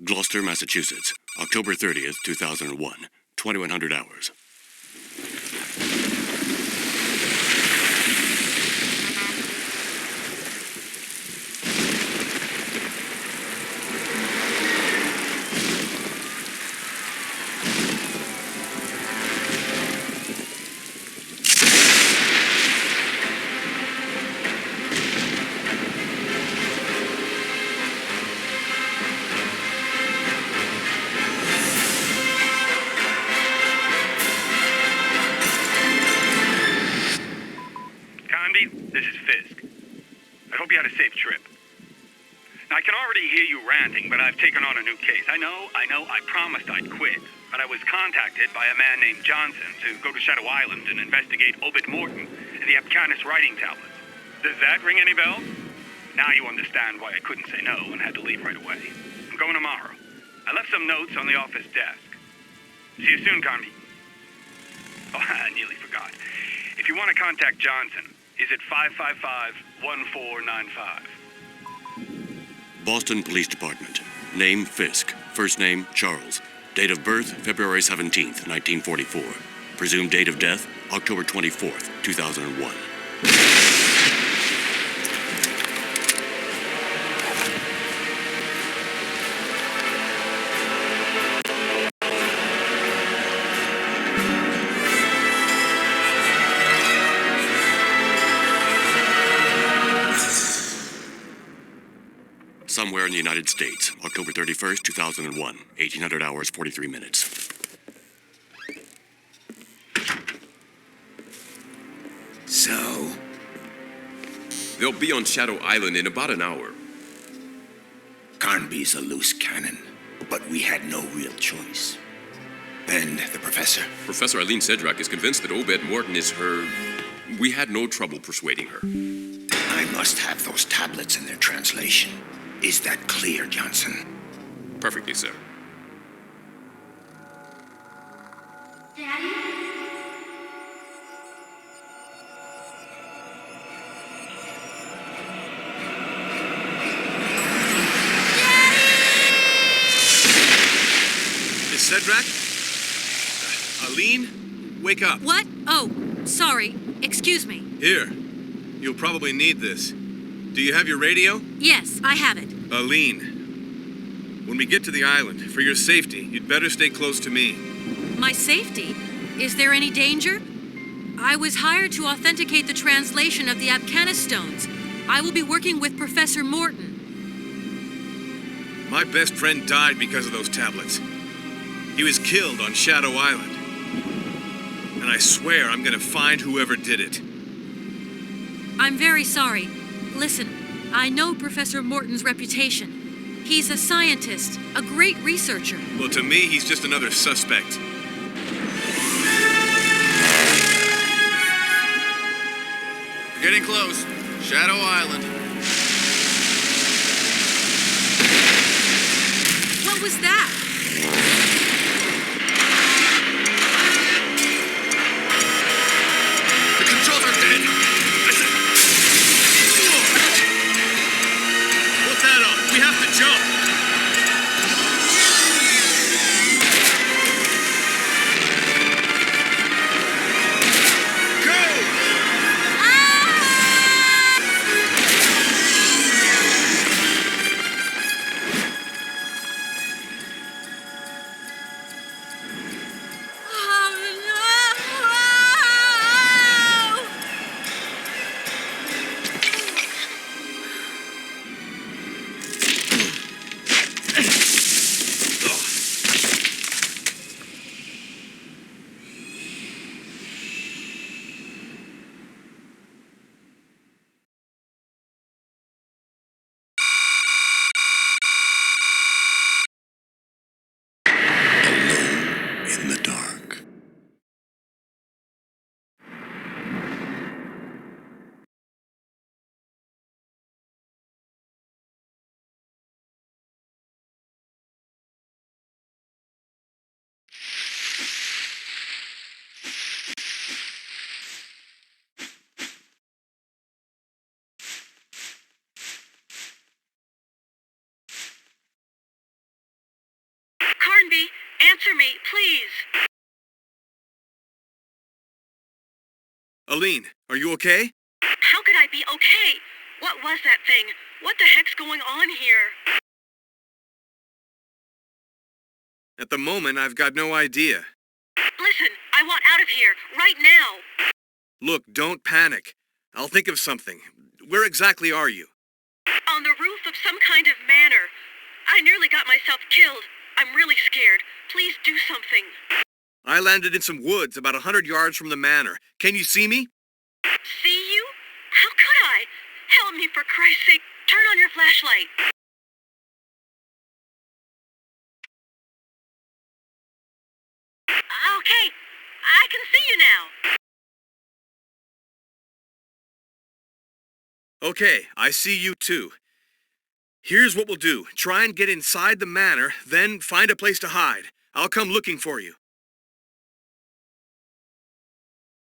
Gloucester, Massachusetts, October 30th, 2001, 2100 hours. This is Fisk. I hope you had a safe trip. Now, I can already hear you ranting, but I've taken on a new case. I know, I promised I'd quit, but I was contacted by a man named Johnson to go to Shadow Island and investigate Obed Morton and the Apcanis writing tablets. Does that ring any bells? Now you understand why I couldn't say no and had to leave right away. I'm going tomorrow. I left some notes on the office desk. See you soon, Carnby. Oh, I nearly forgot. If you want to contact Johnson, is it 555-1495? Boston Police Department. Name Fisk. First name Charles. Date of birth February 17th, 1944. Presumed date of death October 24th, 2001. Somewhere in the United States, October 31st, 2001, 1800 hours, 43 minutes. So? They'll be on Shadow Island in about an hour. Carnby's a loose cannon, but we had no real choice. And the professor? Professor Aline Cedrac is convinced that Obed Morton is her... We had no trouble persuading her. I must have those tablets and their translation. Is that clear, Johnson? Perfectly, sir. Daddy? Miss Cedrac? Aline? Wake up. What? Oh, sorry. Excuse me. Here. You'll probably need this. Do you have your radio? Yes, I have it. Aline, when we get to the island, for your safety, you'd better stay close to me. My safety? Is there any danger? I was hired to authenticate the translation of the Apcanis stones. I will be working with Professor Morton. My best friend died because of those tablets. He was killed on Shadow Island. And I swear I'm gonna find whoever did it. I'm very sorry. Listen, I know Professor Morton's reputation. He's a scientist, a great researcher. Well, to me, he's just another suspect. We're getting close. Shadow Island. What was that? The controls are dead. Put that up. We have to jump. Go! Carnby, answer me, please. Aline, are you okay? How could I be okay? What was that thing? What the heck's going on here? At the moment, I've got no idea. Listen, I want out of here, right now. Look, don't panic. I'll think of something. Where exactly are you? On the roof of some kind of manor. I nearly got myself killed. I'm really scared. Please do something. I landed in some woods about 100 yards from the manor. Can you see me? See you? How could I? Help me, for Christ's sake. Turn on your flashlight. Okay, I can see you now. Okay, I see you too. Here's what we'll do. Try and get inside the manor, then find a place to hide. I'll come looking for you.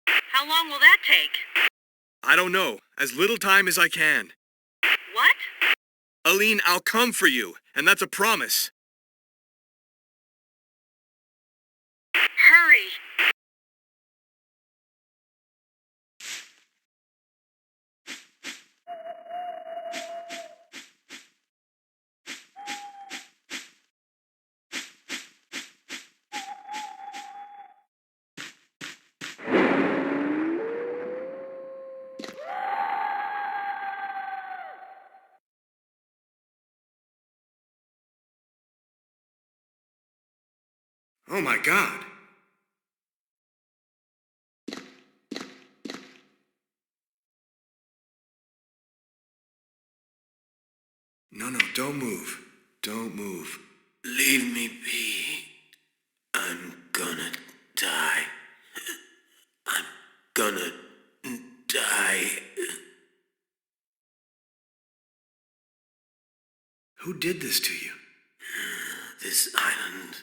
How long will that take? I don't know. As little time as I can. What? Aline, I'll come for you, and that's a promise. Hurry. Oh my God. No, don't move. Don't move. Leave me be. I'm gonna die. I'm gonna die. Who did this to you? This island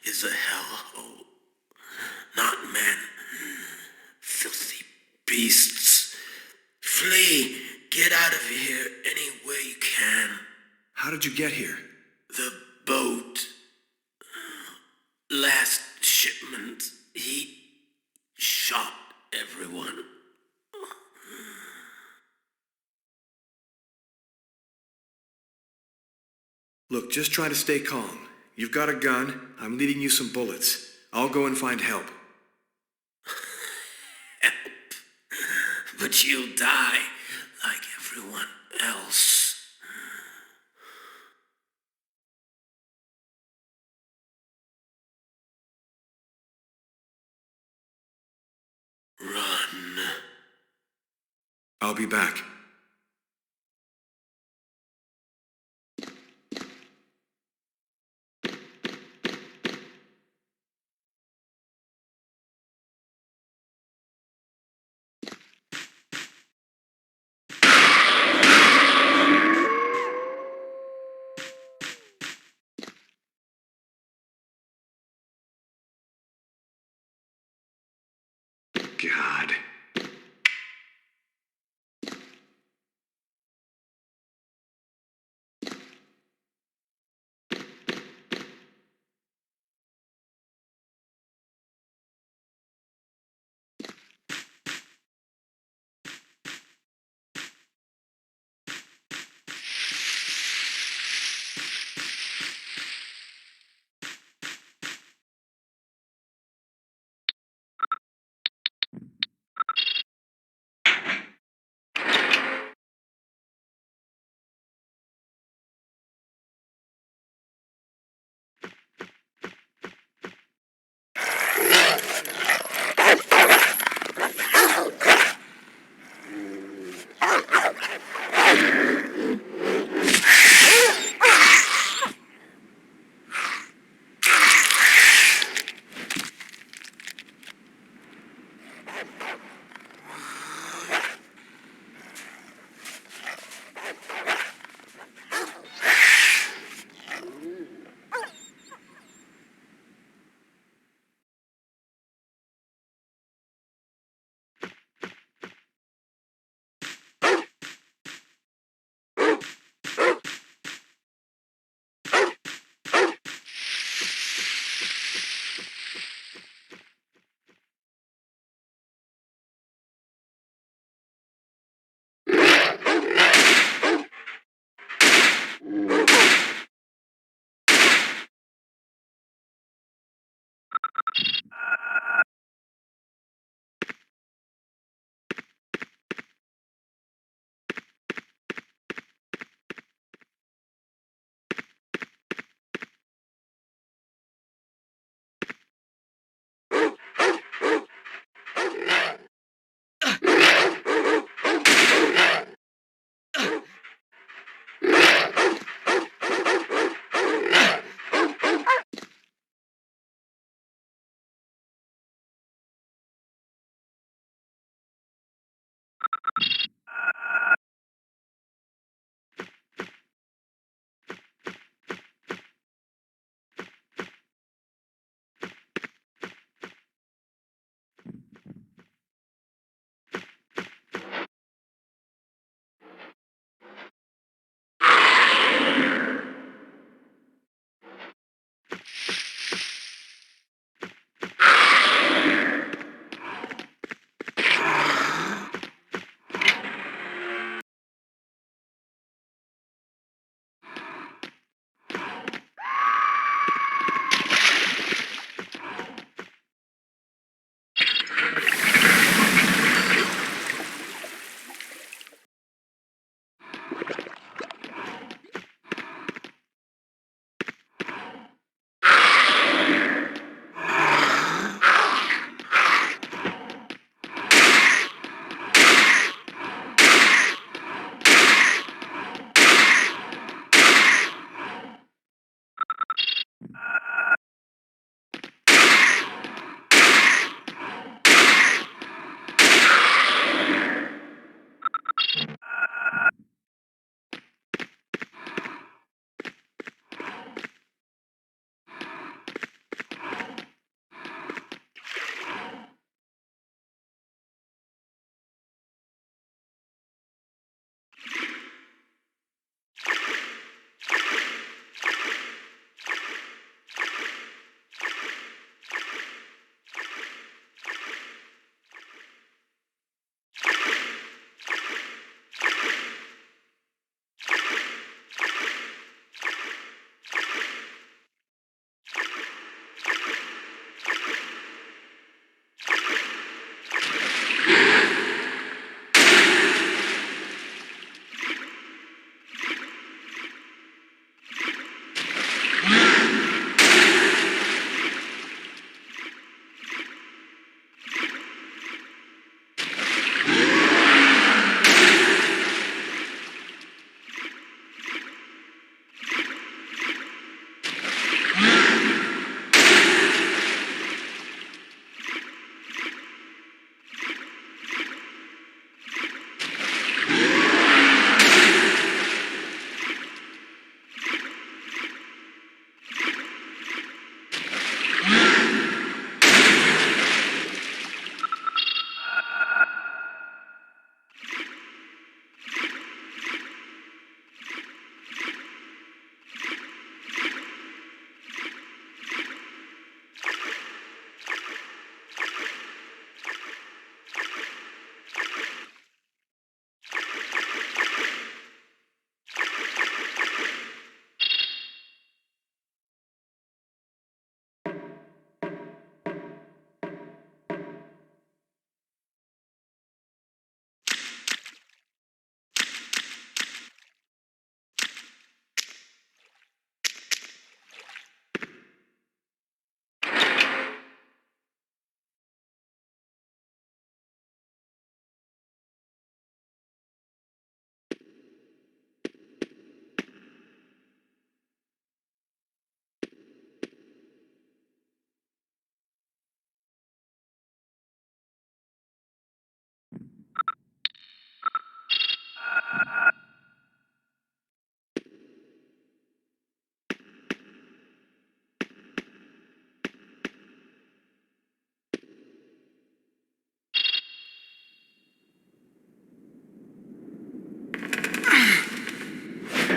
is a hellhole. Not men. Filthy beasts. Flee. Get out of here any way you can. How did you get here? The boat. Last shipment. He shot everyone. Look, just try to stay calm. You've got a gun. I'm leading you some bullets. I'll go and find help. Help. But you'll die like everyone else. Run. I'll be back. God.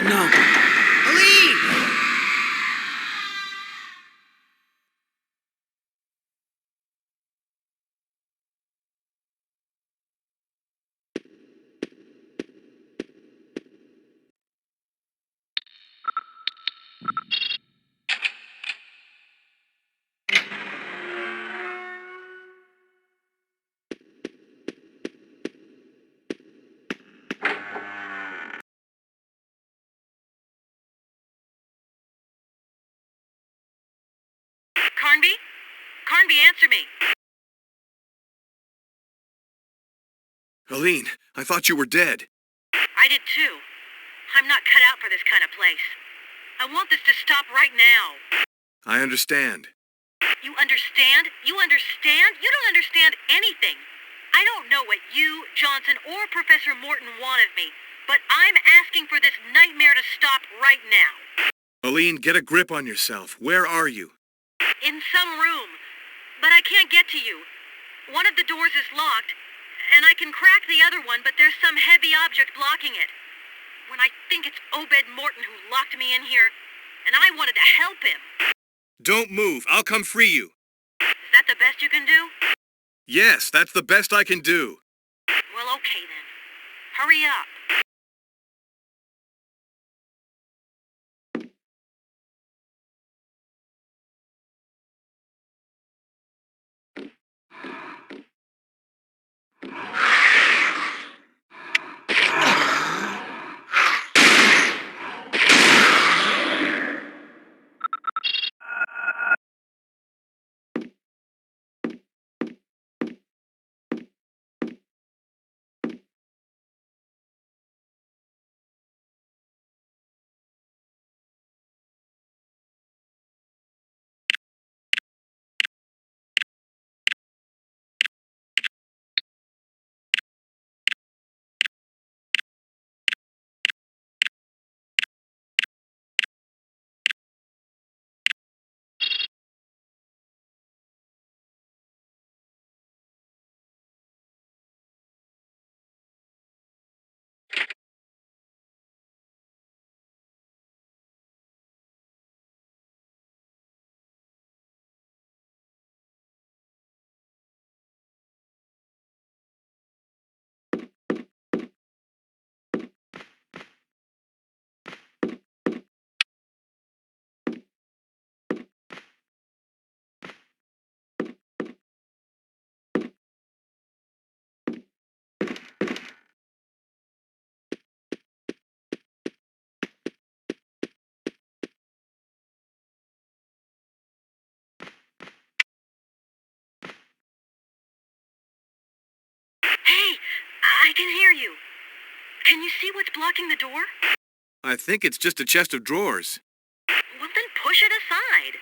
No. Aline! Carnby? Carnby, answer me. Aline, I thought you were dead. I did too. I'm not cut out for this kind of place. I want this to stop right now. I understand. You understand? You understand? You don't understand anything. I don't know what you, Johnson, or Professor Morton want of me, but I'm asking for this nightmare to stop right now. Aline, get a grip on yourself. Where are you? In some room. But I can't get to you. One of the doors is locked, and I can crack the other one, but there's some heavy object blocking it. When I think it's Obed Morton who locked me in here, and I wanted to help him. Don't move. I'll come free you. Is that the best you can do? Yes, that's the best I can do. Well, okay then. Hurry up. Hey, I can hear you. Can you see what's blocking the door? I think it's just a chest of drawers. Well, then push it aside.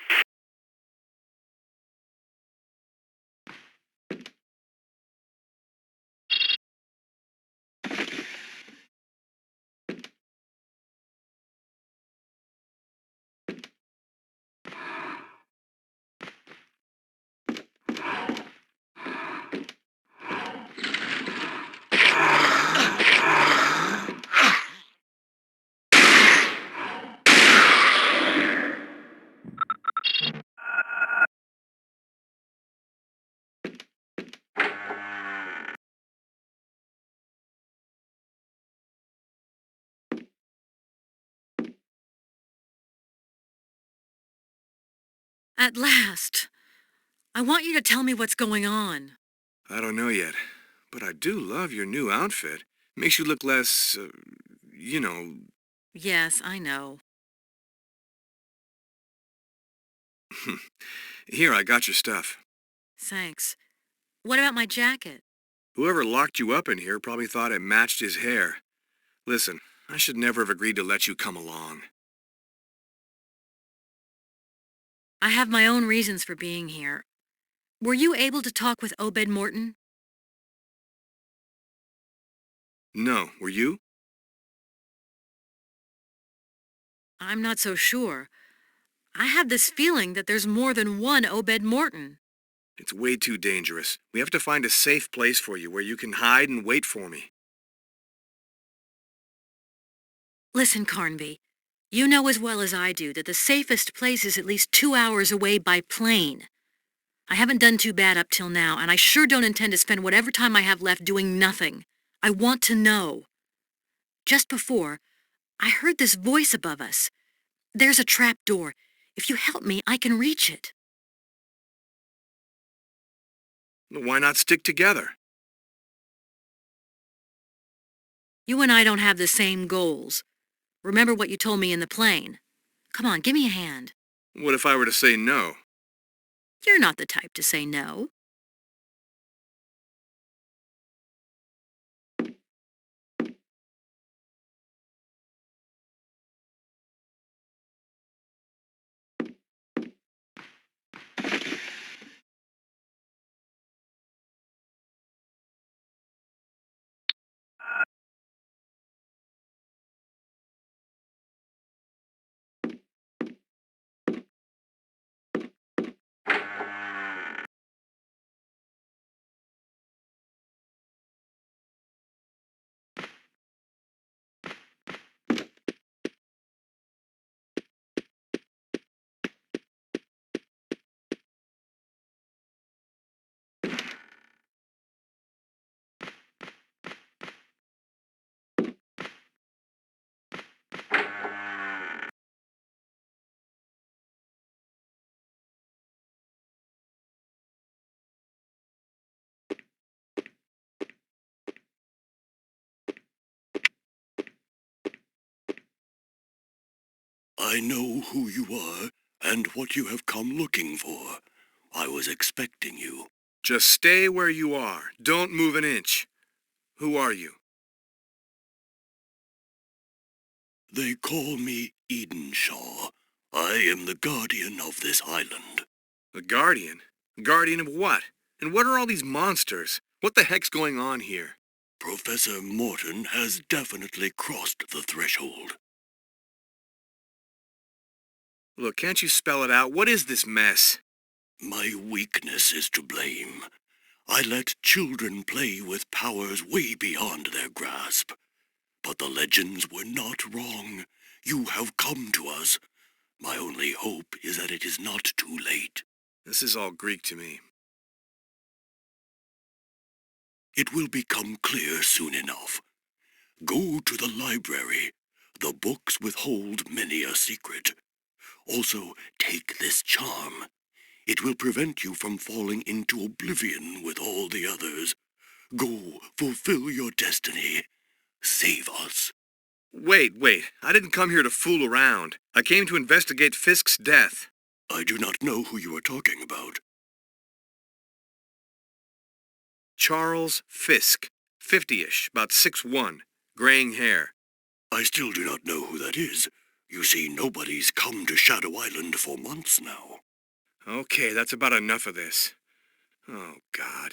At last. I want you to tell me what's going on. I don't know yet, but I do love your new outfit. Makes you look less, you know... Yes, I know. Here, I got your stuff. Thanks. What about my jacket? Whoever locked you up in here probably thought it matched his hair. Listen, I should never have agreed to let you come along. I have my own reasons for being here. Were you able to talk with Obed Morton? No, were you? I'm not so sure. I have this feeling that there's more than one Obed Morton. It's way too dangerous. We have to find a safe place for you where you can hide and wait for me. Listen, Carnby, you know as well as I do that the safest place is at least 2 hours away by plane. I haven't done too bad up till now, and I sure don't intend to spend whatever time I have left doing nothing. I want to know. Just before, I heard this voice above us. There's a trap door. If you help me, I can reach it. Why not stick together? You and I don't have the same goals. Remember what you told me in the plane. Come on, give me a hand. What if I were to say no? You're not the type to say no. I know who you are and what you have come looking for. I was expecting you. Just stay where you are. Don't move an inch. Who are you? They call me Edenshaw. I am the guardian of this island. The Guardian? Guardian of what? And what are all these monsters? What the heck's going on here? Professor Morton has definitely crossed the threshold. Look, can't you spell it out? What is this mess? My weakness is to blame. I let children play with powers way beyond their grasp. But the legends were not wrong. You have come to us. My only hope is that it is not too late. This is all Greek to me. It will become clear soon enough. Go to the library. The books withhold many a secret. Also, take this charm. It will prevent you from falling into oblivion with all the others. Go, fulfill your destiny. Save us. Wait. I didn't come here to fool around. I came to investigate Fisk's death. I do not know who you are talking about. Charles Fisk. 50-ish, about 6'1", graying hair. I still do not know who that is. You see, nobody's come to Shadow Island for months now. Okay, that's about enough of this. Oh, God.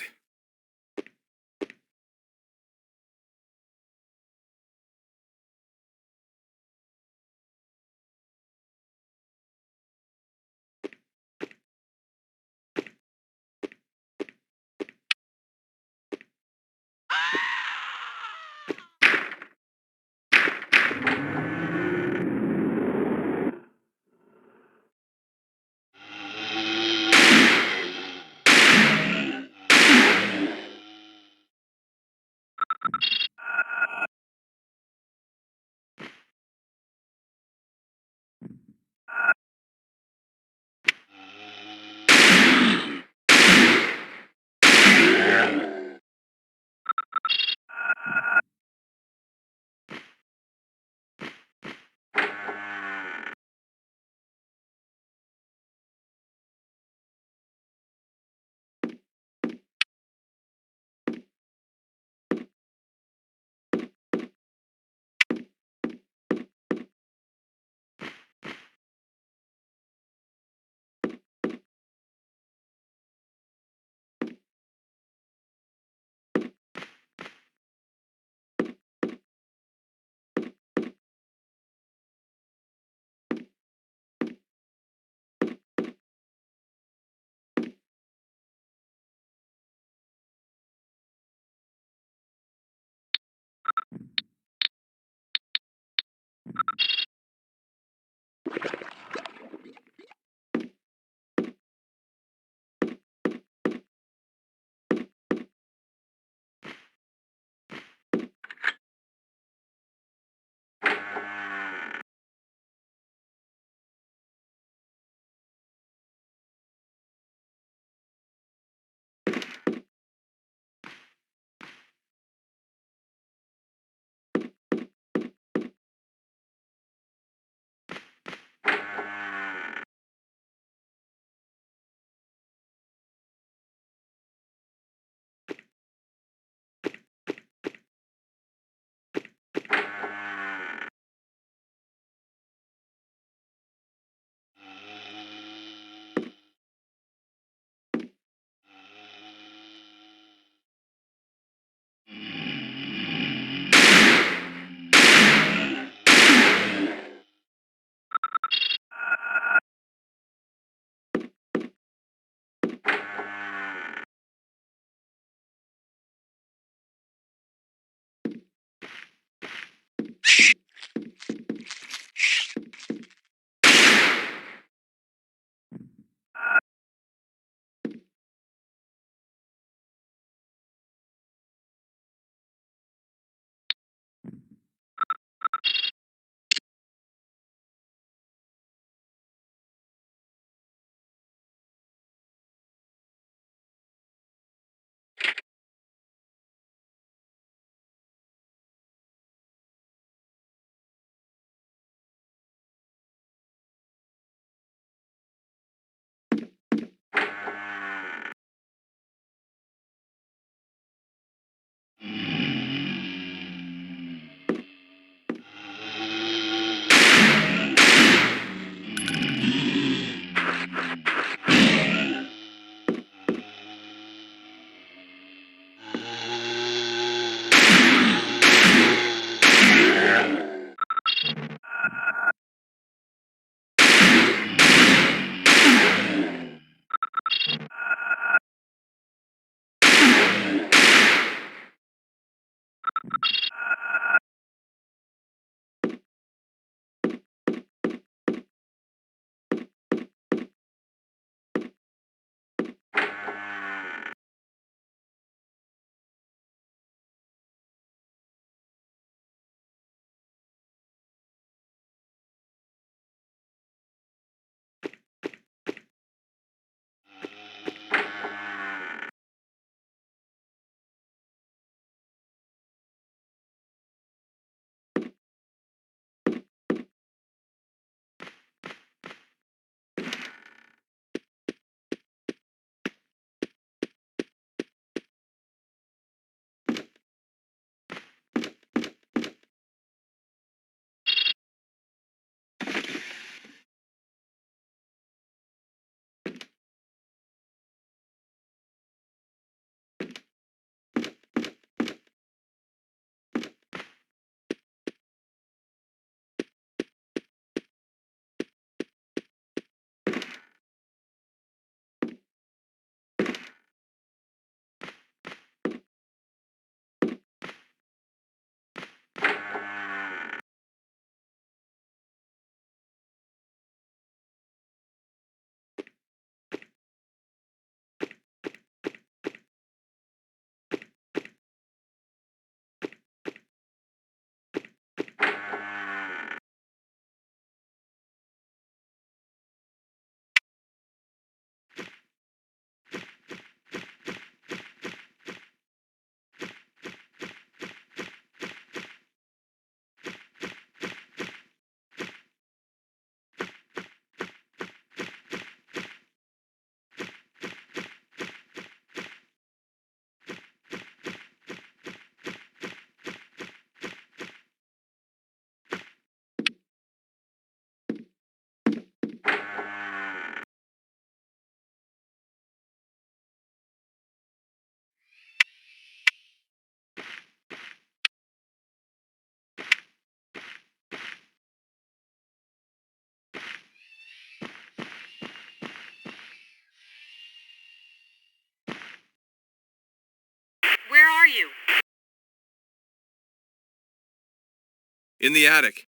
In the attic.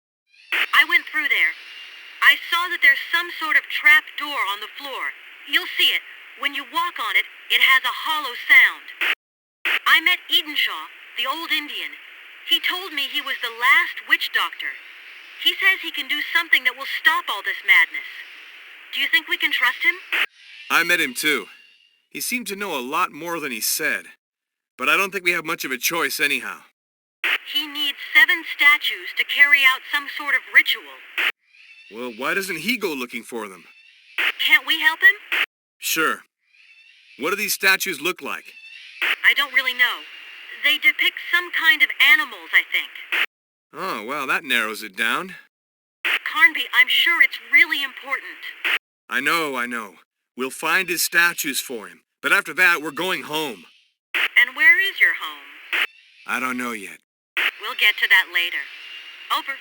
I went through there. I saw that there's some sort of trap door on the floor. You'll see it. When you walk on it, it has a hollow sound. I met Edenshaw, the old Indian. He told me he was the last witch doctor. He says he can do something that will stop all this madness. Do you think we can trust him? I met him too. He seemed to know a lot more than he said. But I don't think we have much of a choice anyhow. He needs 7 statues to carry out some sort of ritual. Well, why doesn't he go looking for them? Can't we help him? Sure. What do these statues look like? I don't really know. They depict some kind of animals, I think. Oh, well, that narrows it down. Carnby, I'm sure it's really important. I know. We'll find his statues for him. But after that, we're going home. And where is your home? I don't know yet. We'll get to that later. Over.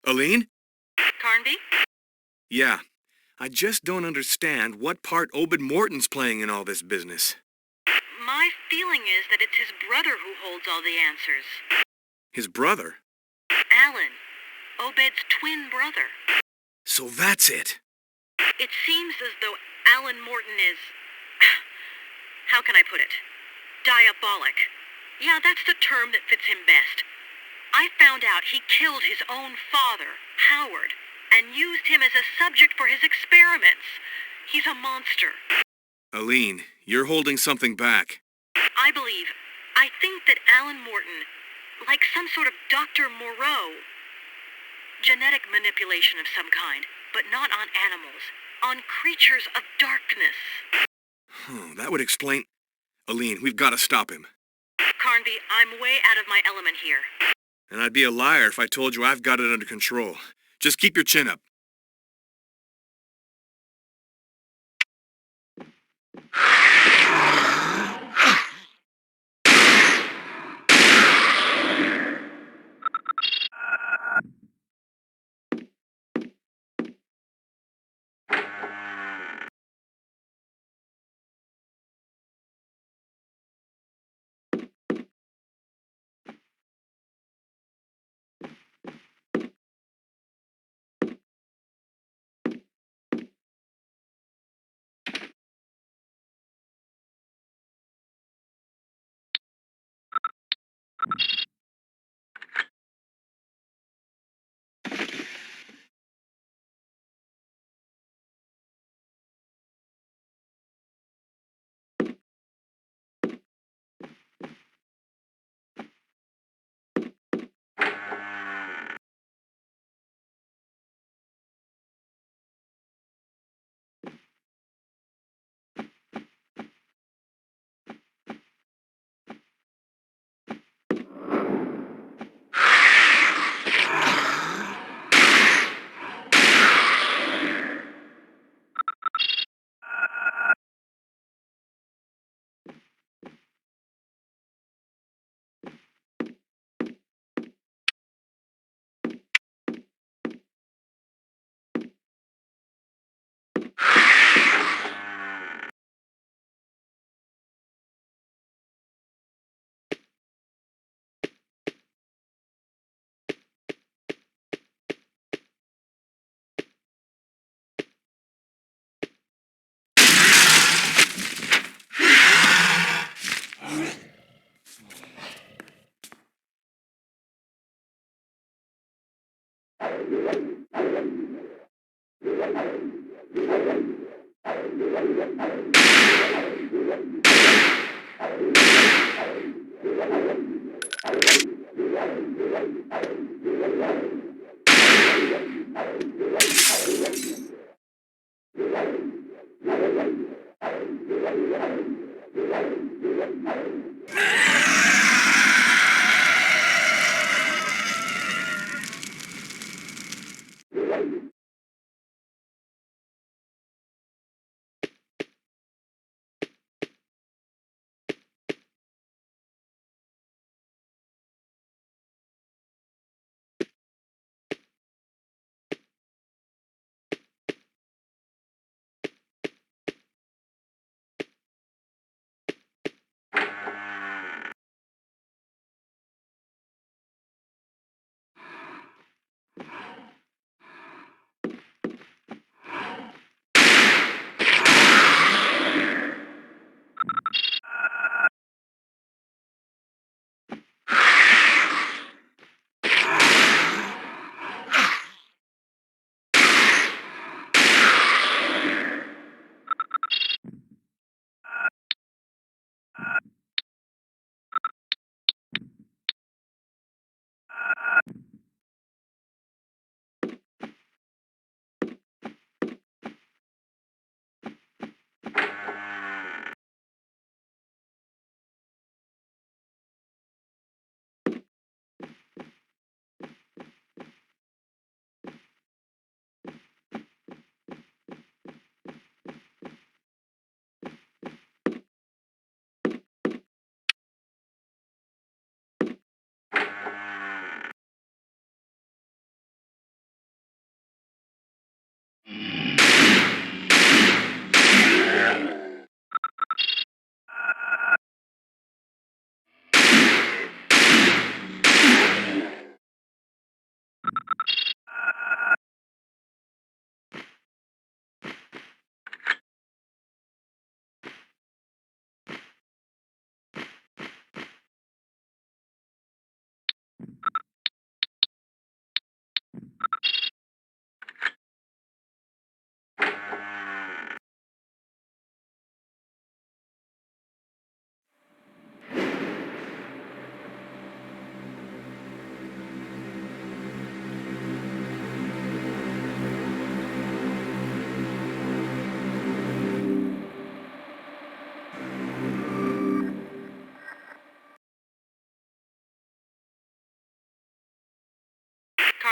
Aline? Carnby? Yeah. I just don't understand what part Obed Morton's playing in all this business. My feeling is that it's his brother who holds all the answers. His brother? Alan. Obed's twin brother. So that's it. It seems as though Alan Morton is... How can I put it? Diabolic. Yeah, that's the term that fits him best. I found out he killed his own father, Howard, and used him as a subject for his experiments. He's a monster. Aline, you're holding something back. I think that Alan Morton, like some sort of Dr. Moreau, genetic manipulation of some kind, but not on animals, on creatures of darkness. That would explain... Aline, we've got to stop him. Carnby, I'm way out of my element here. And I'd be a liar if I told you I've got it under control. Just keep your chin up.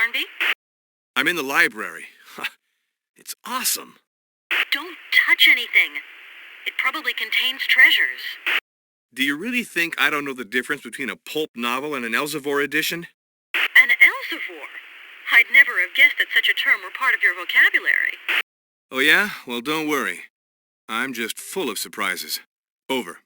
Carnby? I'm in the library. It's awesome. Don't touch anything. It probably contains treasures. Do you really think I don't know the difference between a pulp novel and an Elsevier edition? An Elsevier? I'd never have guessed that such a term were part of your vocabulary. Oh yeah? Well, don't worry. I'm just full of surprises. Over.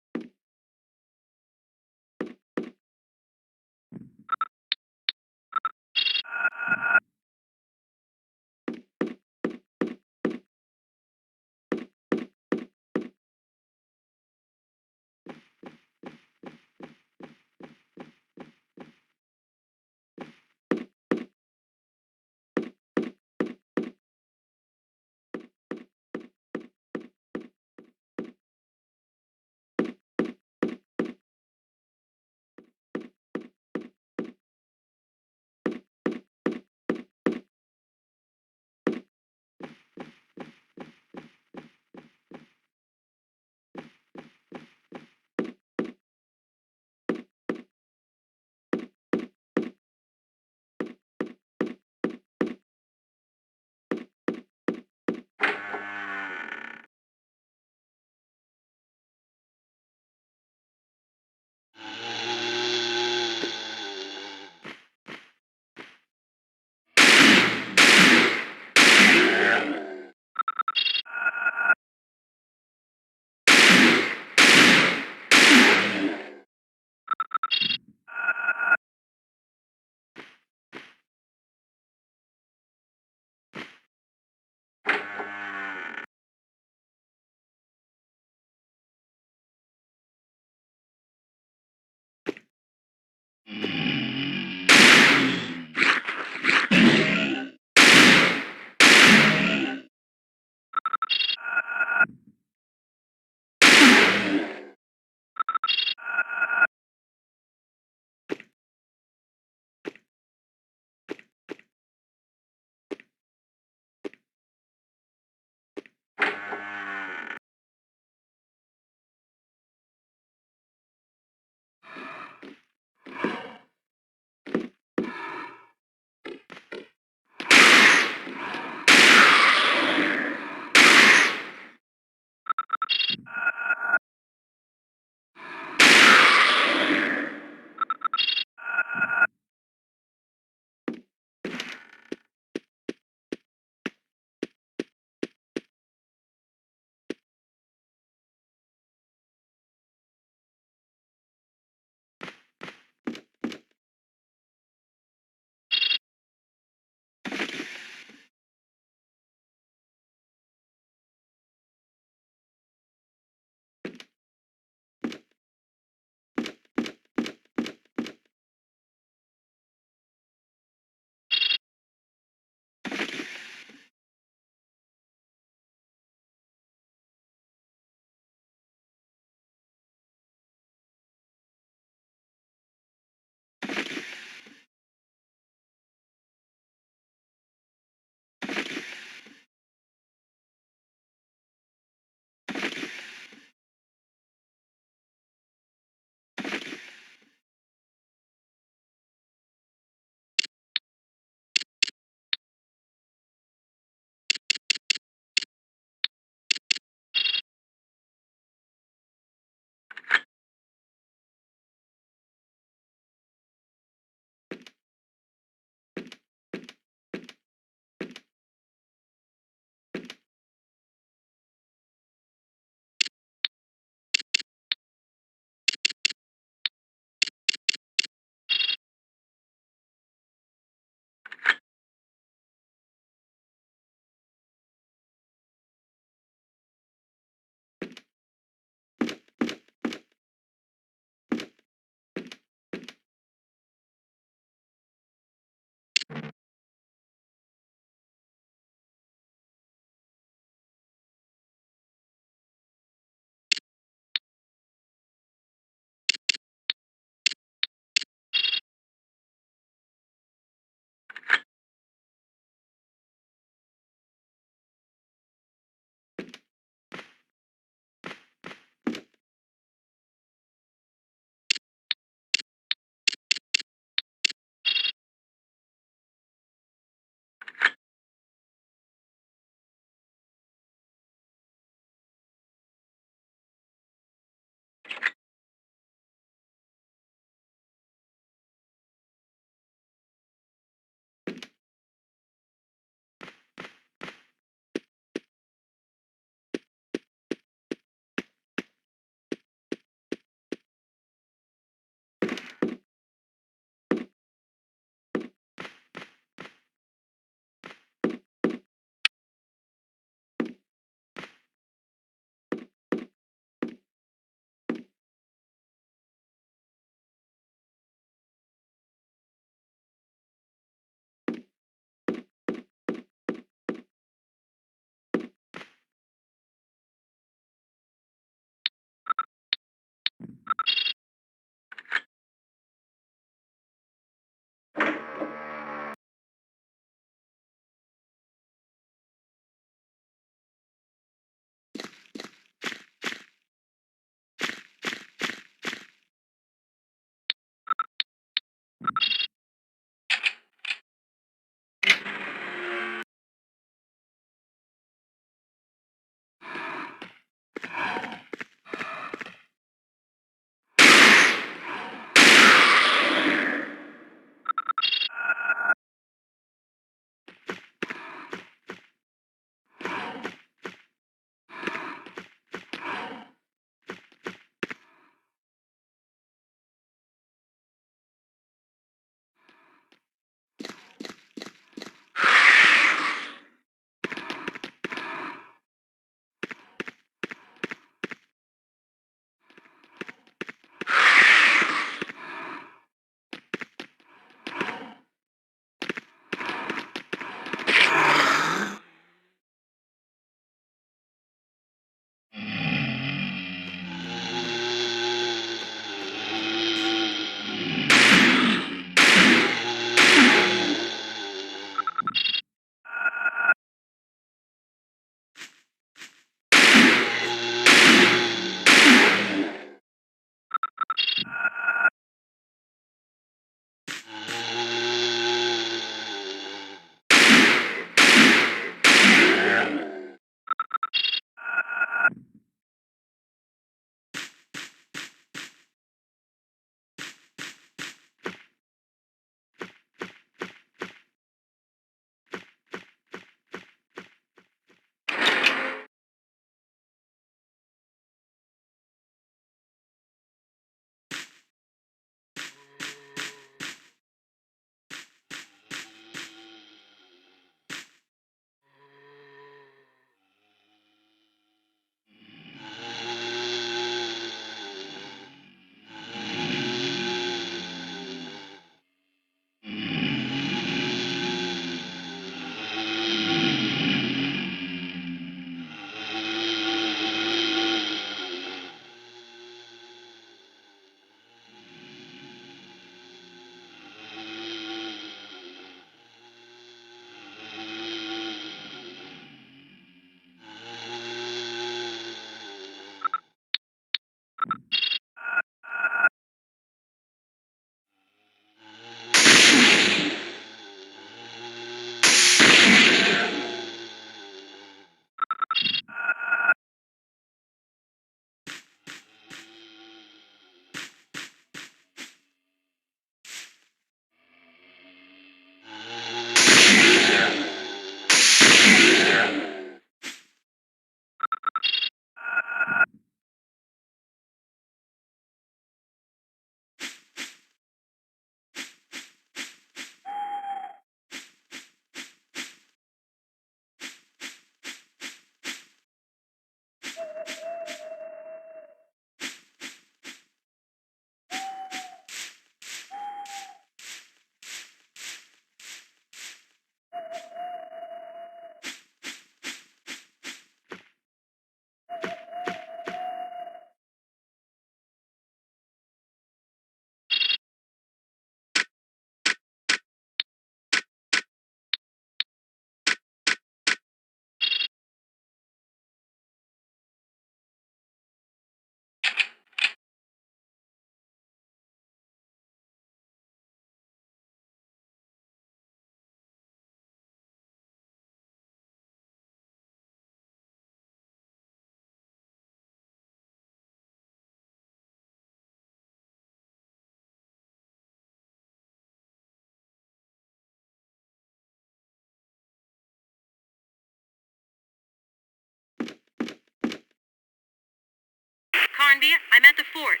Carnby. I'm at the fort.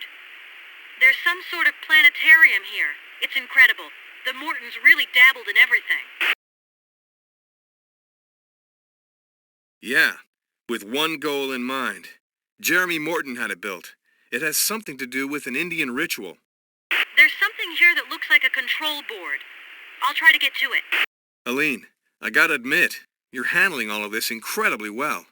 There's some sort of planetarium here. It's incredible. The Mortons really dabbled in everything. Yeah, with one goal in mind. Jeremy Morton had it built. It has something to do with an Indian ritual. There's something here that looks like a control board. I'll try to get to it. Aline, I gotta admit, you're handling all of this incredibly well.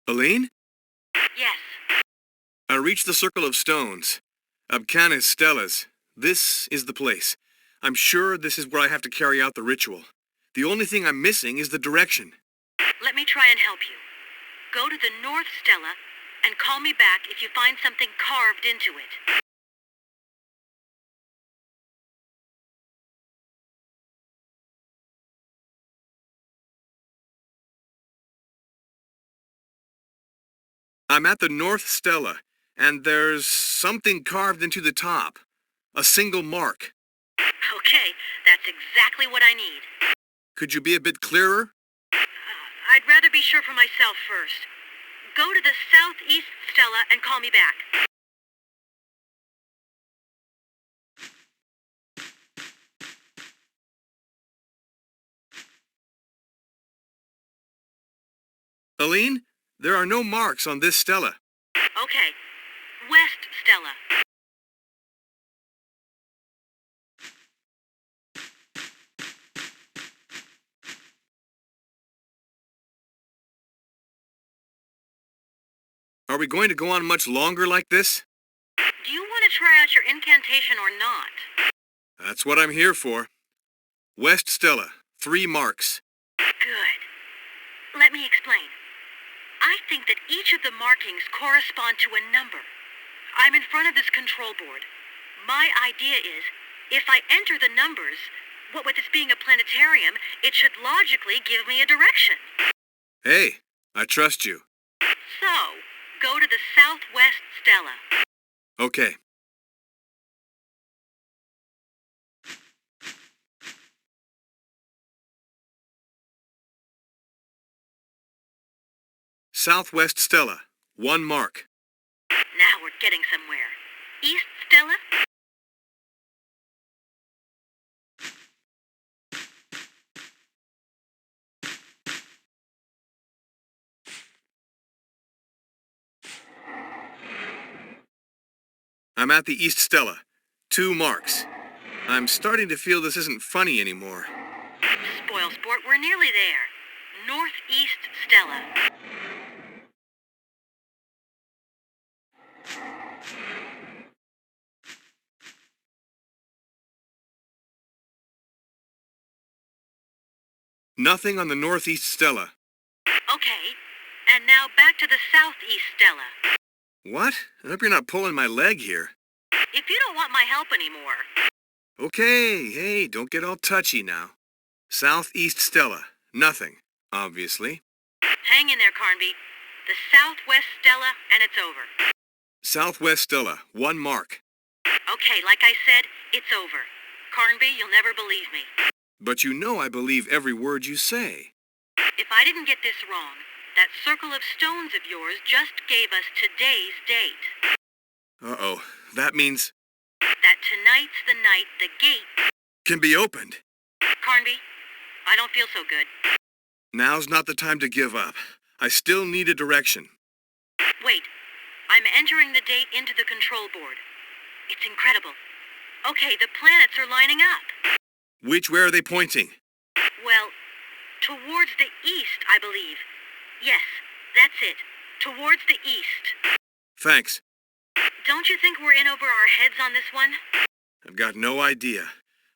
Aline? Yes. I reached the Circle of Stones. Abcanis Stellas. This is the place. I'm sure this is where I have to carry out the ritual. The only thing I'm missing is the direction. Let me try and help you. Go to the North Stella and call me back if you find something carved into it. I'm at the North Stella, and there's something carved into the top. A single mark. Okay, that's exactly what I need. Could you be a bit clearer? I'd rather be sure for myself first. Go to the Southeast Stella and call me back. Aline, there are no marks on this stela. Okay, West Stella. Are we going to go on much longer like this? Do you want to try out your incantation or not? That's what I'm here for. West Stella, 3 marks. Good. Let me explain. I think that each of the markings correspond to a number. I'm in front of this control board. My idea is, if I enter the numbers, what with this being a planetarium, it should logically give me a direction. Hey, I trust you. So, go to the Southwest Stella. Okay. Southwest Stella, 1 mark. Now we're getting somewhere. East Stella? I'm at the East Stella, 2 marks. I'm starting to feel this isn't funny anymore. Spoil sport, we're nearly there. Northeast Stella. Nothing on the Northeast Stella. Okay, and now back to the Southeast Stella. What? I hope you're not pulling my leg here. If you don't want my help anymore. Okay, hey, don't get all touchy now. Southeast Stella, nothing, obviously. Hang in there, Carnby. The Southwest Stella, and it's over. Southwest Stella, 1 mark. Okay, like I said, it's over. Carnby, you'll never believe me. But you know I believe every word you say. If I didn't get this wrong, that circle of stones of yours just gave us today's date. Uh-oh, that means... That tonight's the night the gate can be opened. Carnby, I don't feel so good. Now's not the time to give up. I still need a direction. Wait, I'm entering the date into the control board. It's incredible. Okay, the planets are lining up. Which way are they pointing? Well, Towards the east, I believe. Yes, that's it. Towards the east. Thanks. Don't you think we're in over our heads on this one? I've got no idea.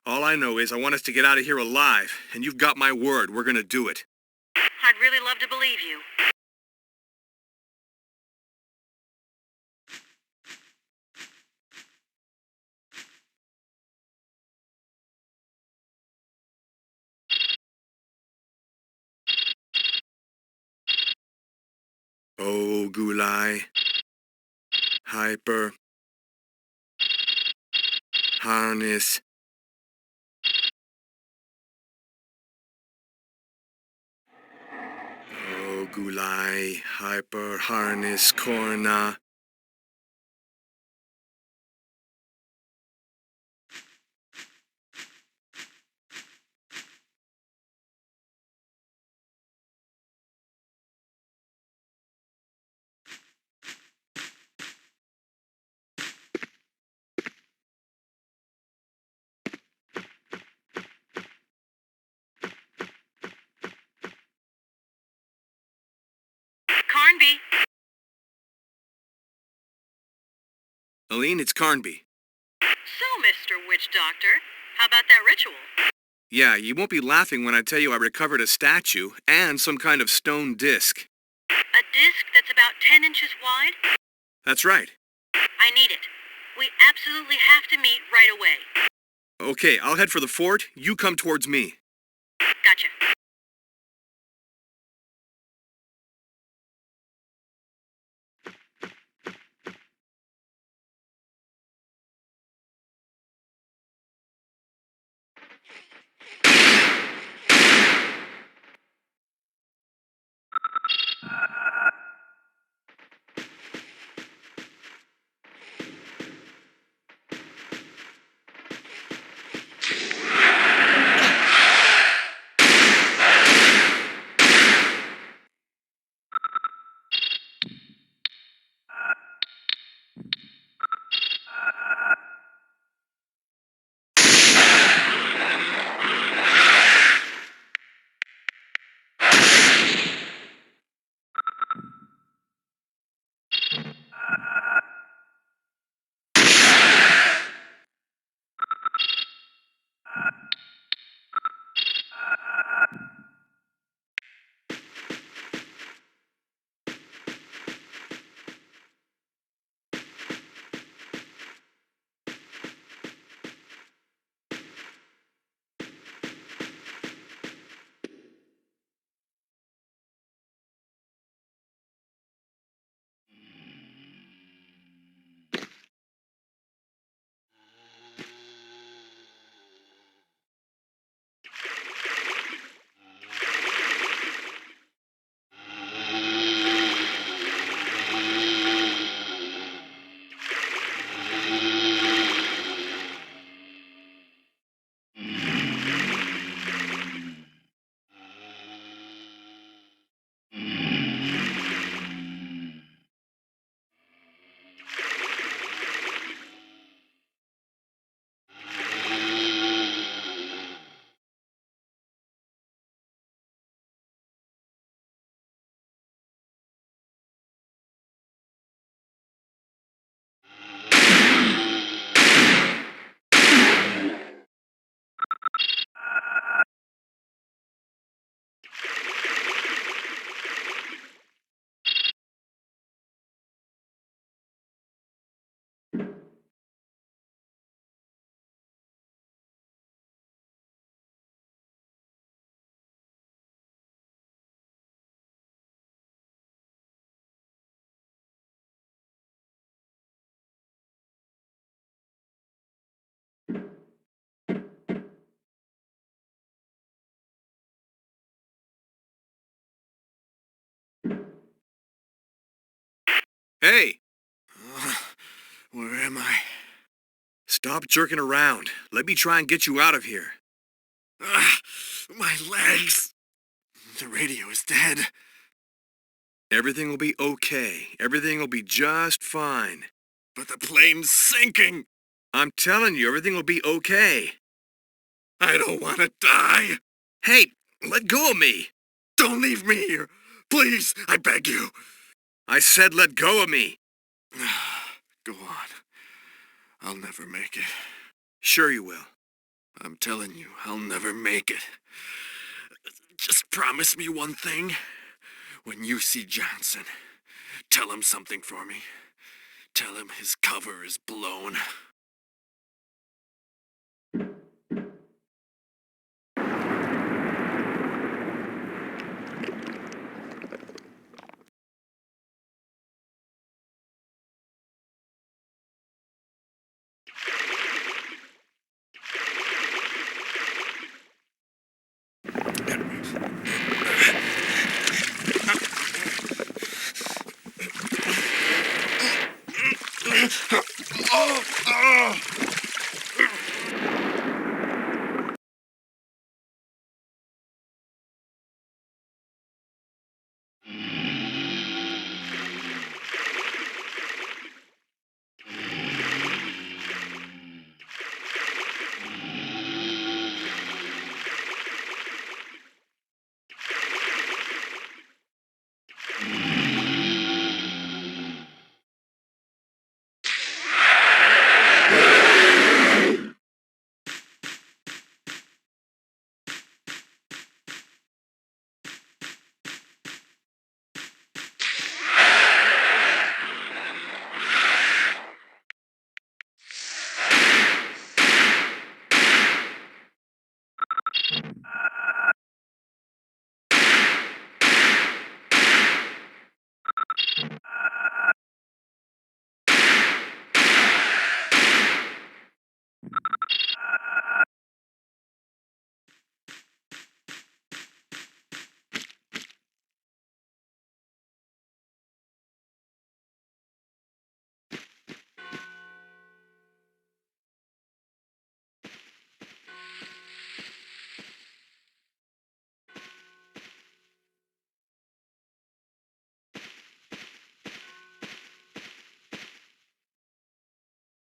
All I know is I want us to get out of here alive, and you've got my word. We're gonna do it. I'd really love to believe you. Oh, Gulai. Hyper. Harness. Oh, Gulai. Hyper. Harness. Corna. Carnby. Aline, it's Carnby. So, Mr. Witch Doctor, how about that ritual? Yeah, you won't be laughing when I tell you I recovered a statue and some kind of stone disc. A disc that's about 10 inches wide? That's right. I need it. We absolutely have to meet right away. Okay, I'll head for the fort. You come towards me. Gotcha. Hey! Where am I? Stop jerking around. Let me try and get you out of here. My legs! The radio is dead. Everything will be okay. Everything will be just fine. But the plane's sinking! I'm telling you, everything will be okay. I don't want to die! Hey, Let go of me! Don't leave me here. Please, I beg you. I said let go of me! Go on. I'll never make it. Sure you will. I'm telling you, I'll never make it. Just promise me one thing. When you see Johnson, tell him something for me. Tell him his cover is blown.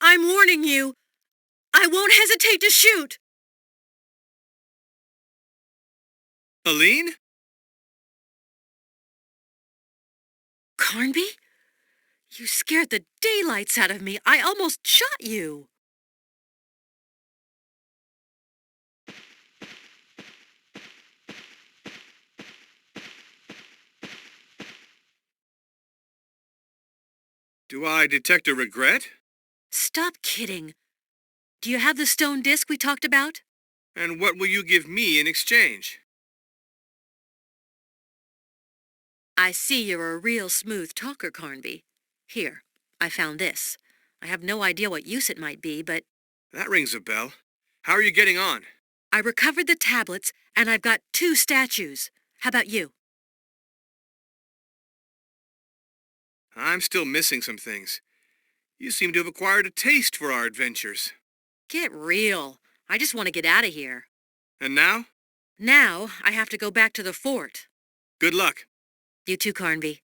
I'm warning you. I won't hesitate to shoot. Aline? Carnby? You scared the daylights out of me. I almost shot you. Do I detect a regret? Stop kidding. Do you have the stone disc we talked about? And what will you give me in exchange? I see you're a real smooth talker, Carnby. Here, I found this. I have no idea what use it might be, but That rings a bell. How are you getting on? I recovered the tablets, and I've got 2 statues. How about you? I'm still missing some things. You seem to have acquired a taste for our adventures. Get real. I just want to get out of here. And now? Now, I have to go back to the fort. Good luck. You too, Carnby.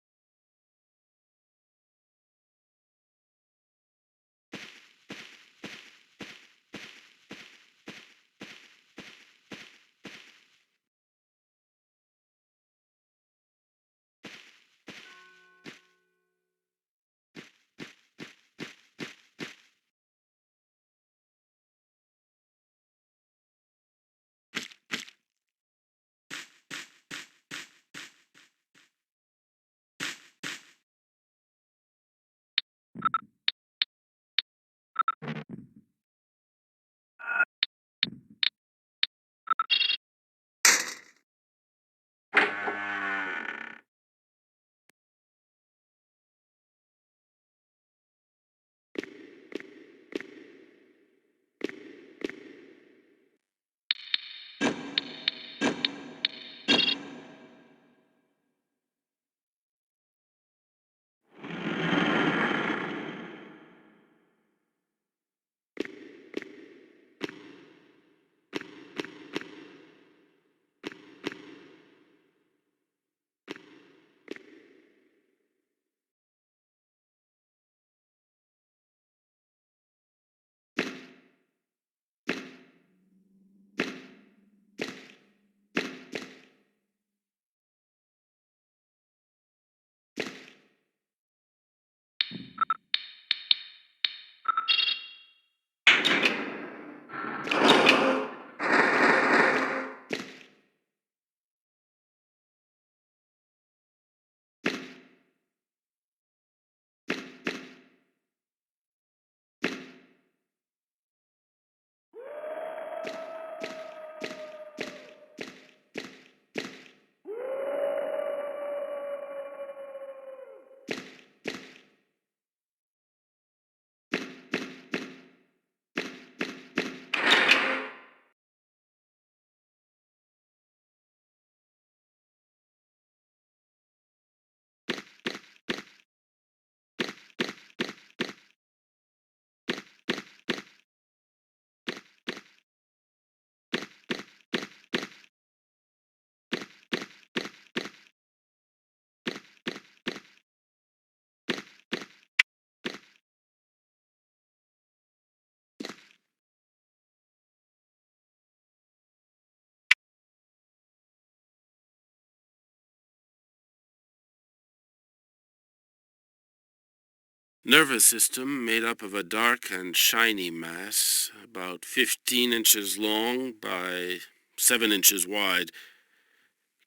Nervous system made up of a dark and shiny mass, about 15 inches long by 7 inches wide.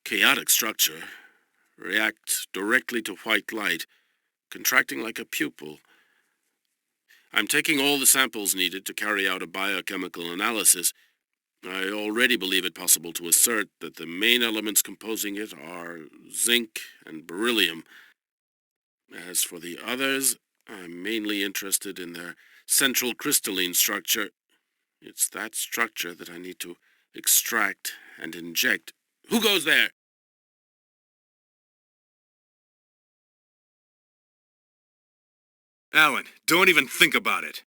Chaotic structure. Reacts directly to white light, contracting like a pupil. I'm taking all the samples needed to carry out a biochemical analysis. I already believe it possible to assert that the main elements composing it are zinc and beryllium. As for the others, I'm mainly interested in their central crystalline structure. It's that structure that I need to extract and inject. Who goes there? Alan, don't even think about it.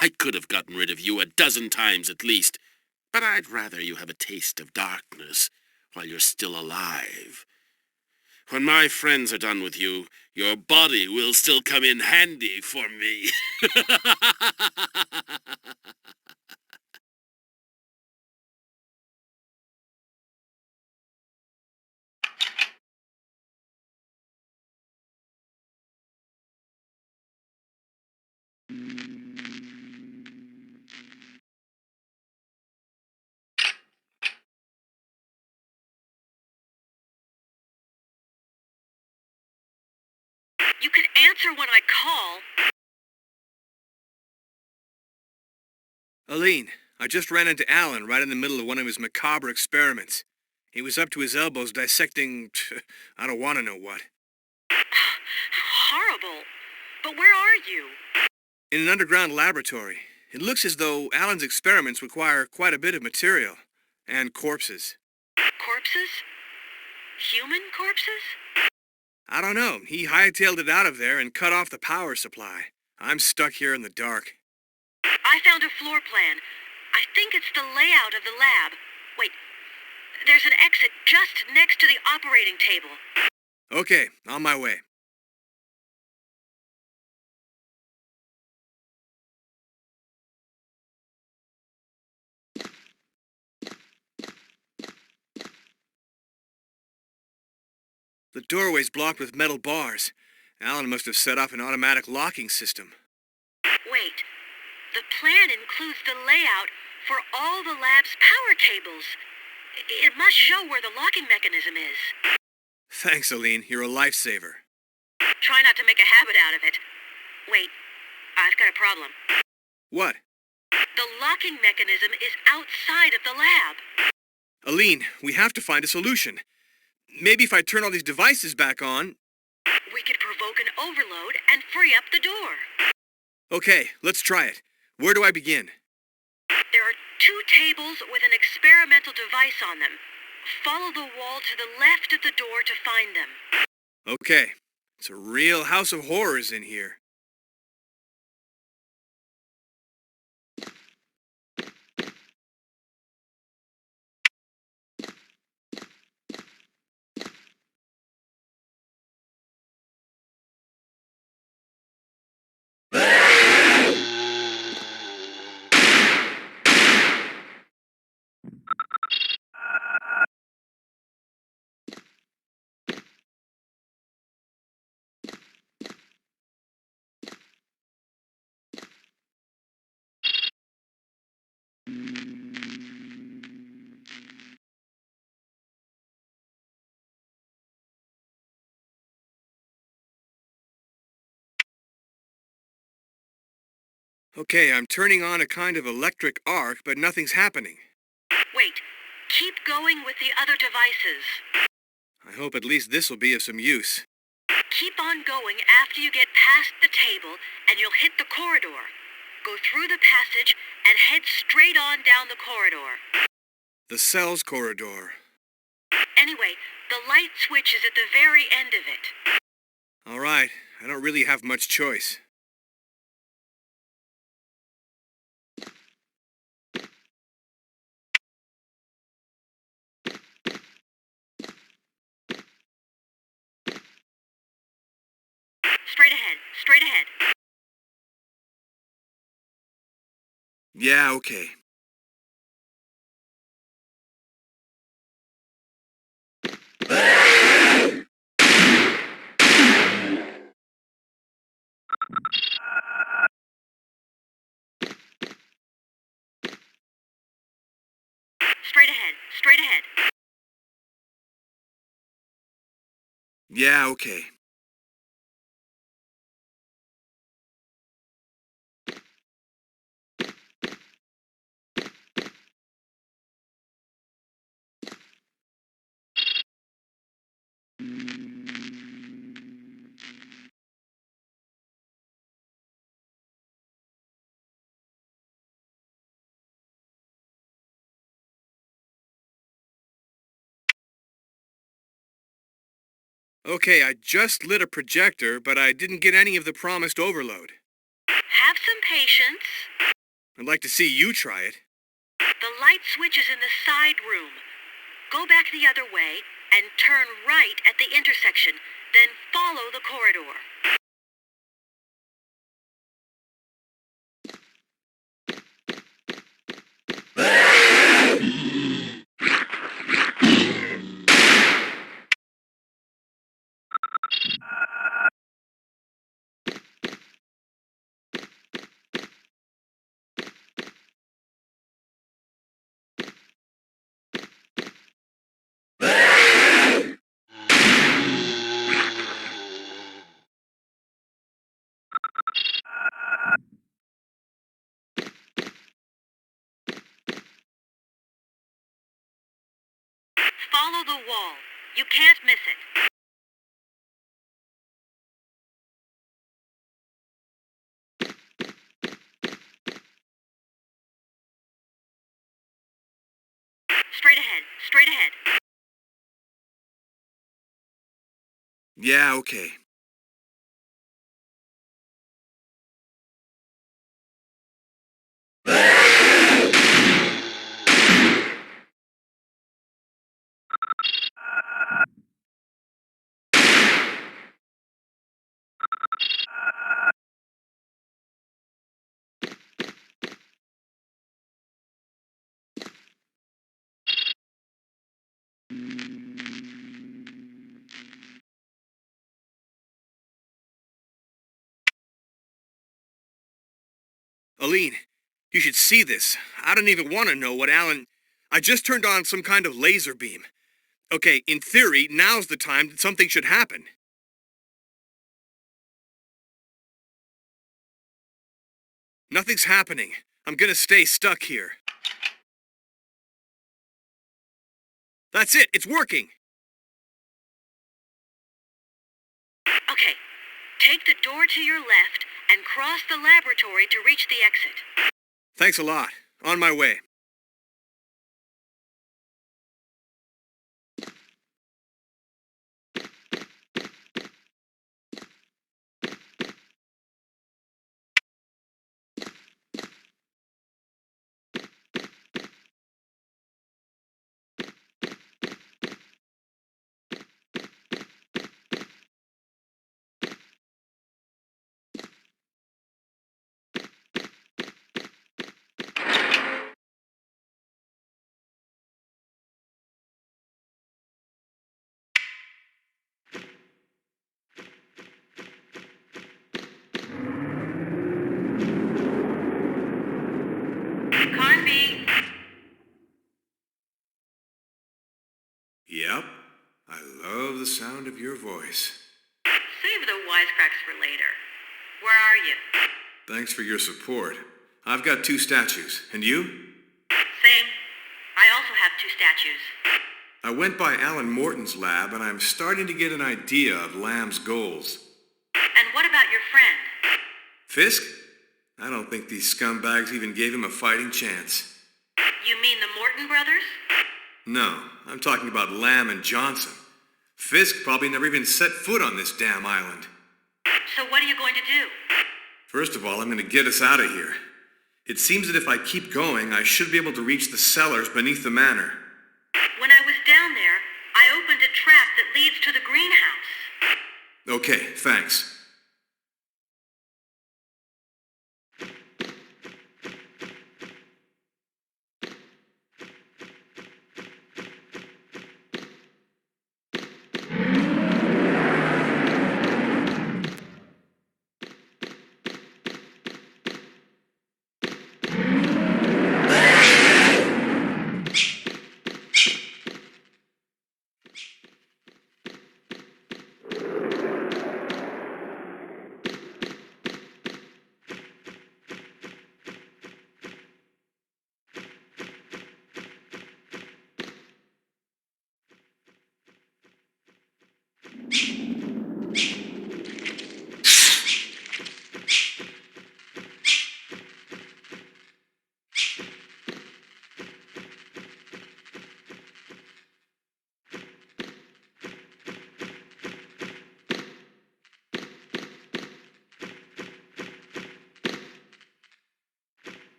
I could have gotten rid of you a dozen times at least, but I'd rather you have a taste of darkness while you're still alive. When my friends are done with you, your body will still come in handy for me. You could answer when I call. Aline, I just ran into Alan right in the middle of one of his macabre experiments. He was up to his elbows dissecting... I don't want to know what. Horrible. But where are you? In an underground laboratory. It looks as though Alan's experiments require quite a bit of material. And corpses. Corpses? Human corpses? I don't know. He hightailed it out of there and cut off the power supply. I'm stuck here in the dark. I found a floor plan. I think it's the layout of the lab. Wait, there's an exit just next to the operating table. Okay, on my way. The doorway's blocked with metal bars. Alan must have set off an automatic locking system. Wait, the plan includes the layout for all the lab's power cables. It must show where the locking mechanism is. Thanks, Aline. You're a lifesaver. Try not to make a habit out of it. Wait, I've got a problem. What? The locking mechanism is outside of the lab. Aline, we have to find a solution. Maybe if I turn all these devices back on... We could provoke an overload and free up the door. Okay, let's try it. Where do I begin? There are 2 tables with an experimental device on them. Follow the wall to the left of the door to find them. Okay, it's a real house of horrors in here. Okay, I'm turning on a kind of electric arc, but nothing's happening. Wait, keep going with the other devices. I hope at least this will be of some use. Keep on going after you get past the table, and you'll hit the corridor. Go through the passage and head straight on down the corridor. The cells corridor. Anyway, the light switch is at the very end of it. All right, I don't really have much choice. Straight ahead, straight ahead. Yeah, okay. Straight ahead. Straight ahead. Yeah, okay. Okay, I just lit a projector, but I didn't get any of the promised overload. Have some patience. I'd like to see you try it. The light switch is in the side room. Go back the other way and turn right at the intersection. Then follow the corridor. Follow the wall. You can't miss it. Straight ahead. Straight ahead. Yeah, okay. Aline, you should see this. I don't even want to know what Alan... I just turned on some kind of laser beam. Okay, in theory, now's the time that something should happen. Nothing's happening. I'm gonna stay stuck here. That's it! It's working! Okay. Take the door to your left and cross the laboratory to reach the exit. Thanks a lot. On my way. Carnby. Yep. I love the sound of your voice. Save the wisecracks for later. Where are you? Thanks for your support. I've got 2 statues. And you? Same. I also have 2 statues. I went by Alan Morton's lab, and I'm starting to get an idea of Lamb's goals. And what about your friend? Fisk? I don't think these scumbags even gave him a fighting chance. You mean the Morton brothers? No, I'm talking about Lamb and Johnson. Fisk probably never even set foot on this damn island. So what are you going to do? First of all, I'm going to get us out of here. It seems that if I keep going, I should be able to reach the cellars beneath the manor. When I was down there, I opened a trap that leads to the greenhouse. Okay, thanks.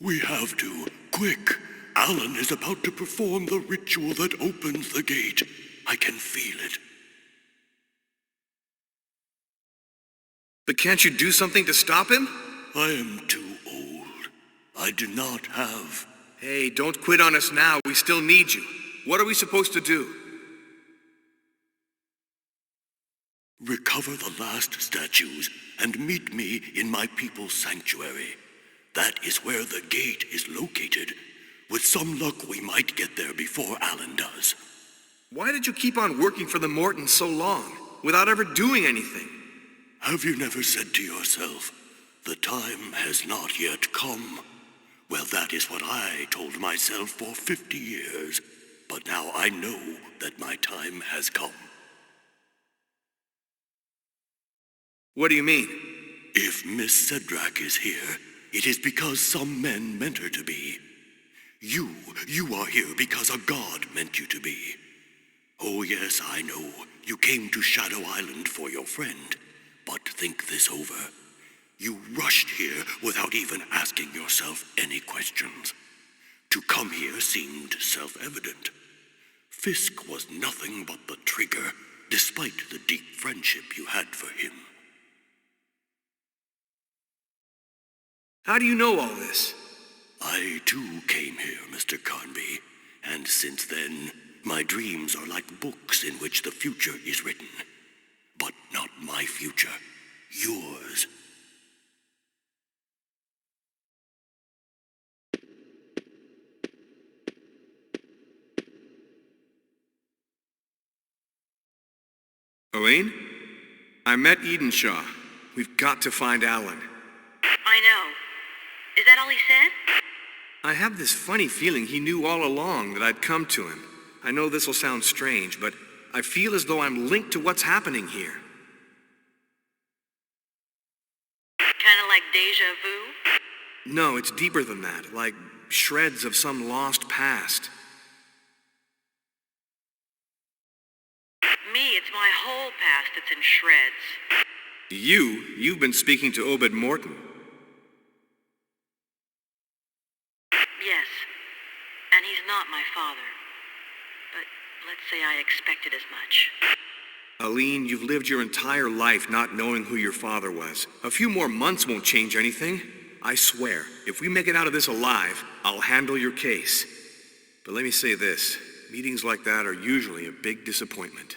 We have to. Quick! Alan is about to perform the ritual that opens the gate. I can feel it. But can't you do something to stop him? I am too old. I do not have... Hey, don't quit on us now. We still need you. What are we supposed to do? Recover the last statues and meet me in my people's sanctuary. That is where the gate is located. With some luck, we might get there before Alan does. Why did you keep on working for the Mortons so long, without ever doing anything? Have you never said to yourself, the time has not yet come? Well, that is what I told myself for 50 years. But now I know that my time has come. What do you mean? If Miss Cedrac is here, it is because some men meant her to be. You are here because a god meant you to be. Oh yes, I know, you came to Shadow Island for your friend. But think this over. You rushed here without even asking yourself any questions. To come here seemed self-evident. Fisk was nothing but the trigger, despite the deep friendship you had for him. How do you know all this? I too came here, Mr. Carnby, and since then, my dreams are like books in which the future is written. But not my future, yours. Aline? I met Edenshaw. We've got to find Alan. I know. Is that all he said? I have this funny feeling he knew all along that I'd come to him. I know this will sound strange, but I feel as though I'm linked to what's happening here. Kind of like deja vu? No, it's deeper than that, like shreds of some lost past. Me, it's my whole past that's in shreds. You've been speaking to Obed Morton. Yes, and he's not my father. But let's say I expected as much. Aline, you've lived your entire life not knowing who your father was. A few more months won't change anything. I swear, if we make it out of this alive, I'll handle your case. But let me say this, meetings like that are usually a big disappointment.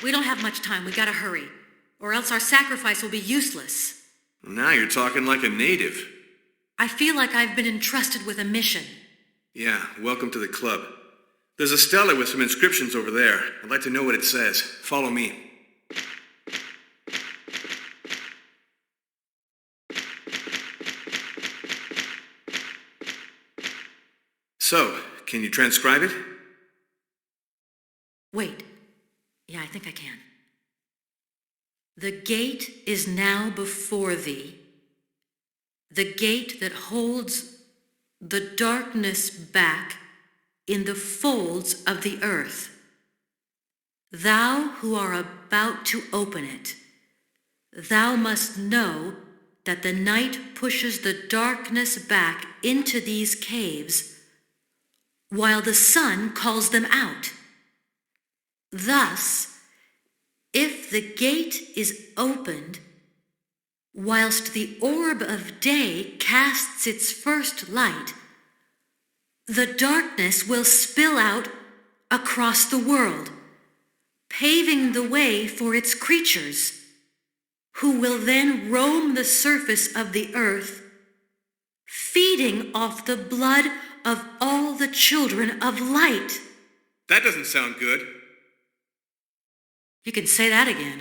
We don't have much time. We gotta hurry. Or else our sacrifice will be useless. Now you're talking like a native. I feel like I've been entrusted with a mission. Yeah, welcome to the club. There's a stela with some inscriptions over there. I'd like to know what it says. Follow me. So, can you transcribe it? Wait. Yeah, I think I can. The gate is now before thee. The gate that holds the darkness back in the folds of the earth. Thou who are about to open it, thou must know that the night pushes the darkness back into these caves, while the sun calls them out. Thus, if the gate is opened, whilst the orb of day casts its first light, the darkness will spill out across the world, paving the way for its creatures, who will then roam the surface of the earth, feeding off the blood of all the children of light. That doesn't sound good. You can say that again.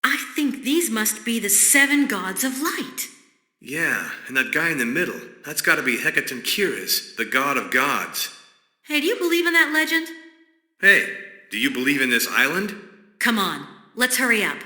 I think these must be the 7 gods of light. Yeah, and that guy in the middle, that's gotta be Hecatoncheires, the god of gods. Hey, do you believe in that legend? Hey, do you believe in this island? Come on, let's hurry up.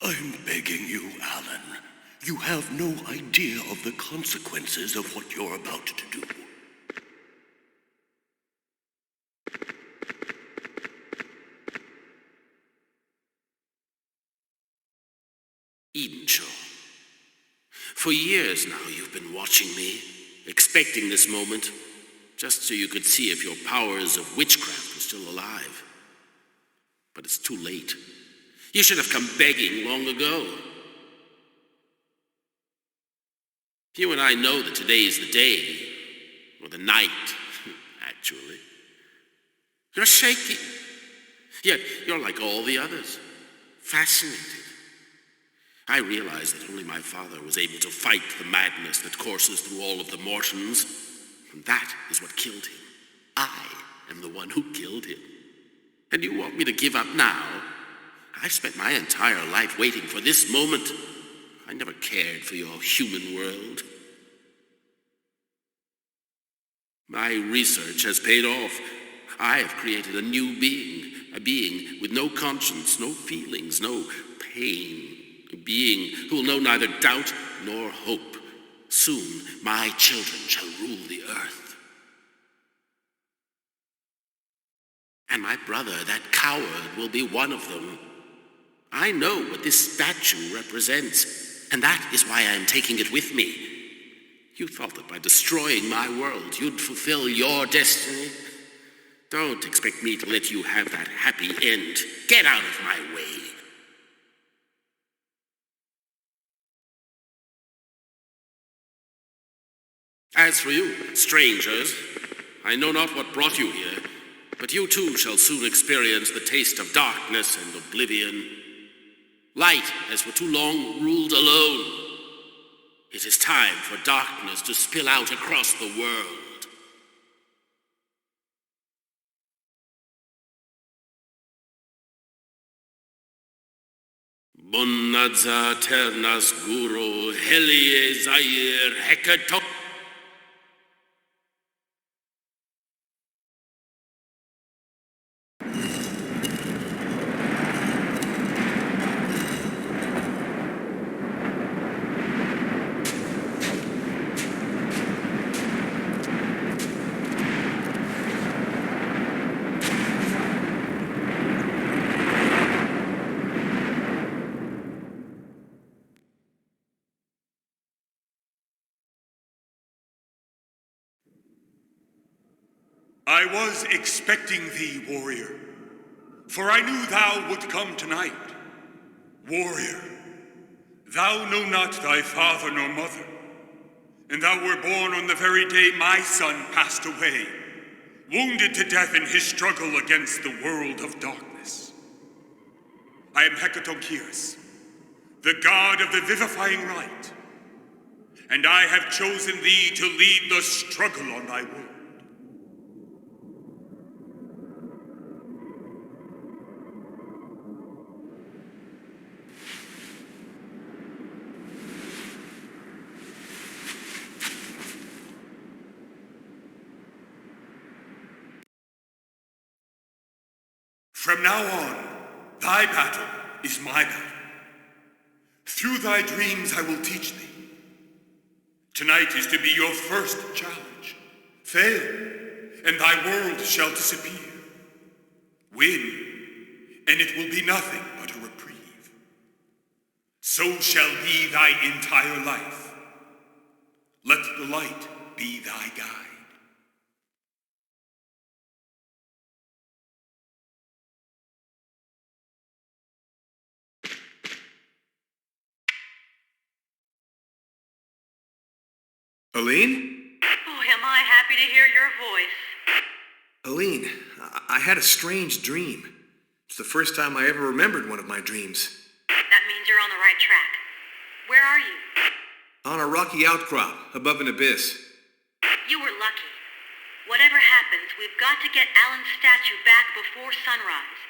I'm begging you, Alan. You have no idea of the consequences of what you're about to do. Edenshaw. For years now you've been watching me, expecting this moment, just so you could see if your powers of witchcraft were still alive. But it's too late. You should have come begging long ago. You and I know that today is the day, or the night, actually. You're shaking. Yet you're like all the others, fascinated. I realize that only my father was able to fight the madness that courses through all of the Mortons, and that is what killed him. I am the one who killed him. And you want me to give up now? I've spent my entire life waiting for this moment. I never cared for your human world. My research has paid off. I have created a new being, a being with no conscience, no feelings, no pain. A being who will know neither doubt nor hope. Soon my children shall rule the earth. And my brother, that coward, will be one of them. I know what this statue represents, and that is why I am taking it with me. You thought that by destroying my world, you'd fulfill your destiny? Don't expect me to let you have that happy end. Get out of my way. As for you, strangers, I know not what brought you here, but you too shall soon experience the taste of darkness and oblivion. Light has for too long ruled alone. It is time for darkness to spill out across the world. Bonadza ternas guru helie zair hekatok. I was expecting thee, warrior, for I knew thou would come tonight. Warrior, thou know not thy father nor mother, and thou were born on the very day my son passed away, wounded to death in his struggle against the world of darkness. I am Hekatonkiris, the god of the vivifying light, and I have chosen thee to lead the struggle on thy world. From now on, thy battle is my battle. Through thy dreams I will teach thee. Tonight is to be your first challenge. Fail, and thy world shall disappear. Win, and it will be nothing but a reprieve. So shall be thy entire life. Let the light be thy guide. Aline? Oh, am I happy to hear your voice. Aline, I had a strange dream. It's the first time I ever remembered one of my dreams. That means you're on the right track. Where are you? On a rocky outcrop above an abyss. You were lucky. Whatever happens, we've got to get Alan's statue back before sunrise.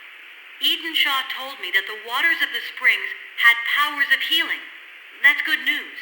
Eden Shaw told me that the waters of the springs had powers of healing. That's good news.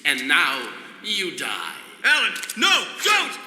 and now you die. Alan, no! Don't!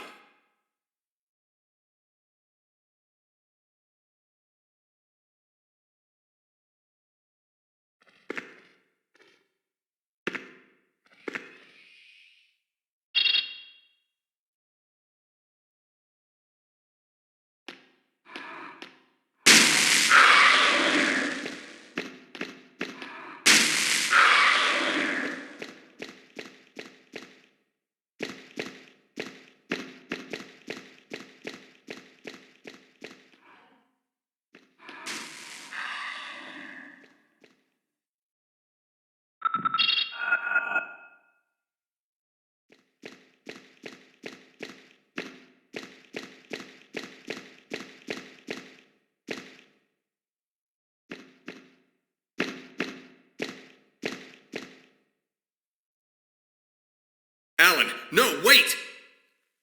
Alan, no, wait!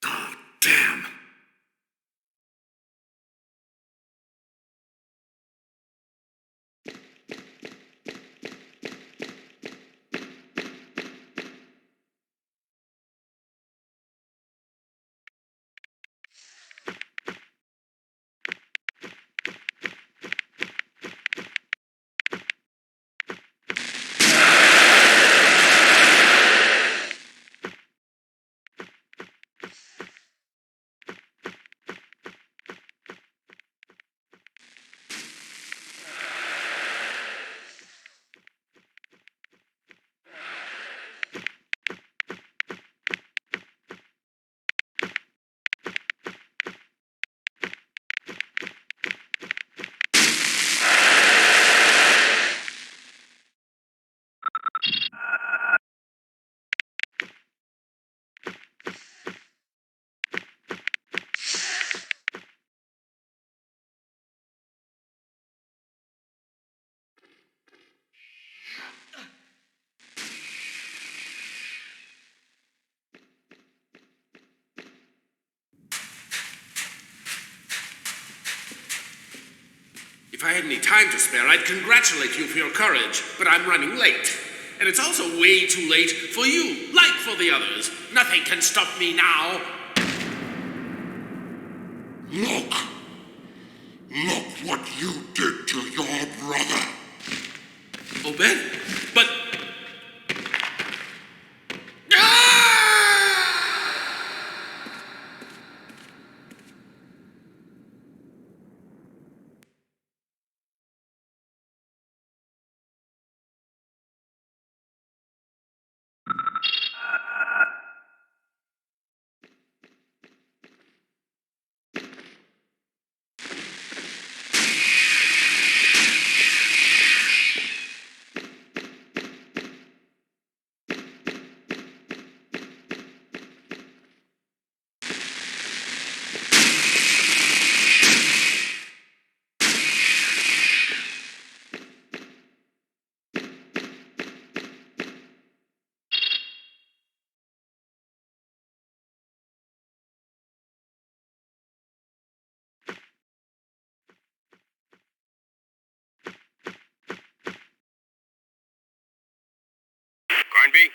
Oh, damn. If I had any time to spare, I'd congratulate you for your courage, but I'm running late. And it's also way too late for you, like for the others. Nothing can stop me now. Look! Look what you did to your brother! Obed? But... Carnby?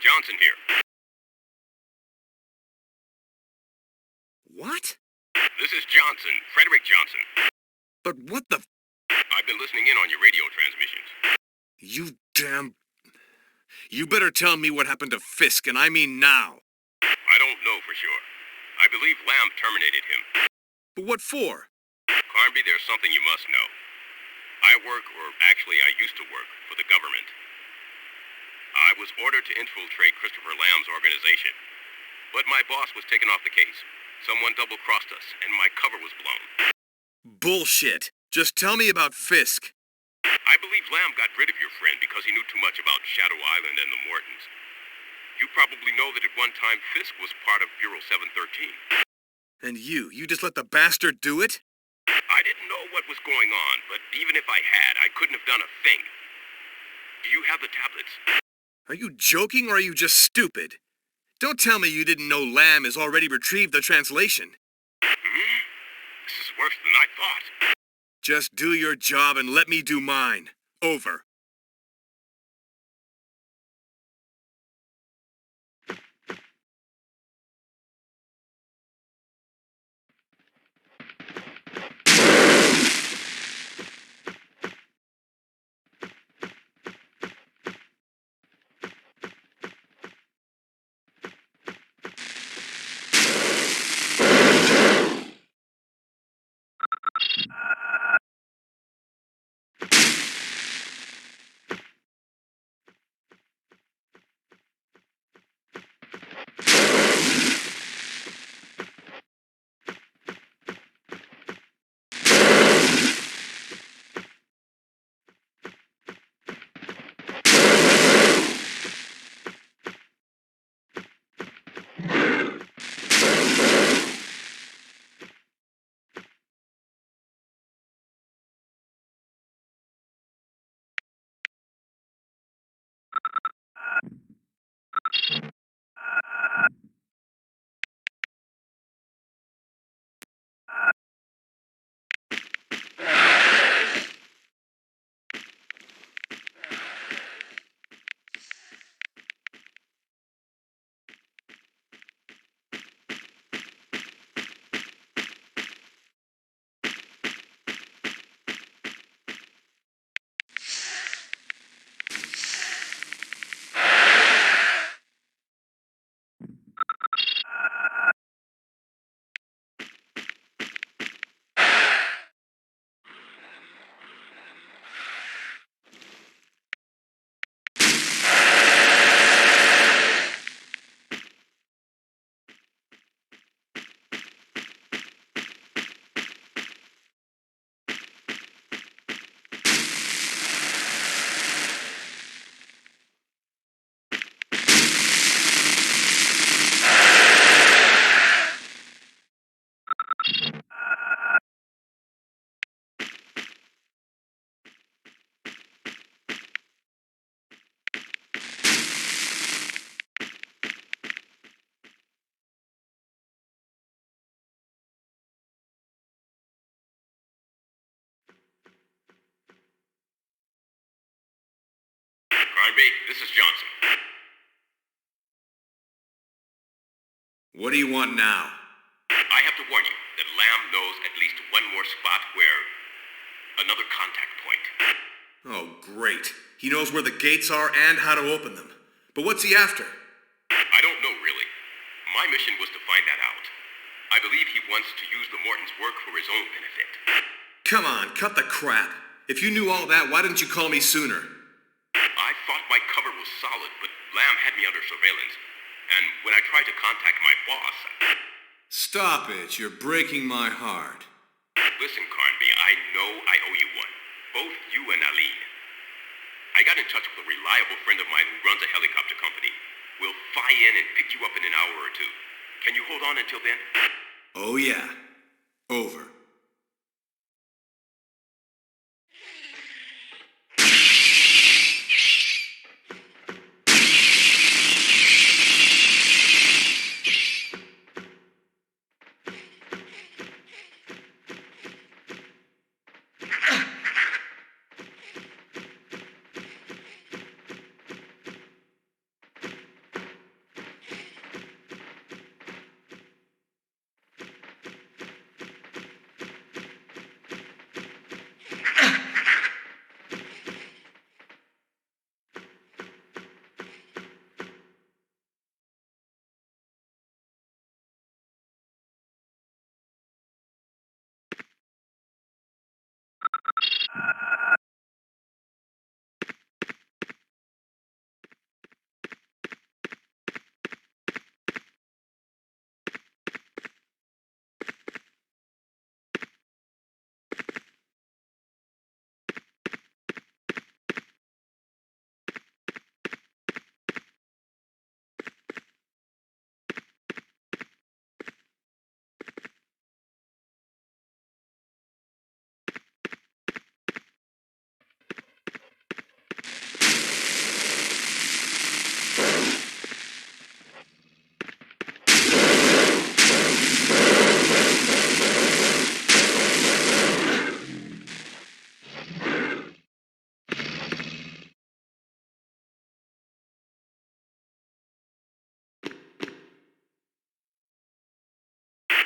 Johnson here. What? This is Johnson, Frederick Johnson. But what the... I've been listening in on your radio transmissions. You damn... You better tell me what happened to Fisk, and I mean now. I don't know for sure. I believe Lamb terminated him. But what for? Carnby, there's something you must know. I work, or actually I used to work, for the government. I was ordered to infiltrate Christopher Lamb's organization. But my boss was taken off the case. Someone double-crossed us, and my cover was blown. Bullshit. Just tell me about Fisk. I believe Lamb got rid of your friend because he knew too much about Shadow Island and the Mortons. You probably know that at one time Fisk was part of Bureau 713. And you just let the bastard do it? I didn't know what was going on, but even if I had, I couldn't have done a thing. Do you have the tablets? Are you joking or are you just stupid? Don't tell me you didn't know Lamb has already retrieved the translation. This is worse than I thought. Just do your job and let me do mine. Over. Carnby, this is Johnson. What do you want now? I have to warn you that Lamb knows at least one more spot where... another contact point. Oh, great. He knows where the gates are and how to open them. But what's he after? I don't know, really. My mission was to find that out. I believe he wants to use the Mortons' work for his own benefit. Come on, cut the crap. If you knew all that, why didn't you call me sooner? I thought my cover was solid, but Lamb had me under surveillance. And when I tried to contact my boss... Stop it. You're breaking my heart. Listen, Carnby, I know I owe you one. Both you and Aline. I got in touch with a reliable friend of mine who runs a helicopter company. We'll fly in and pick you up in an hour or two. Can you hold on until then? Oh, yeah. Over.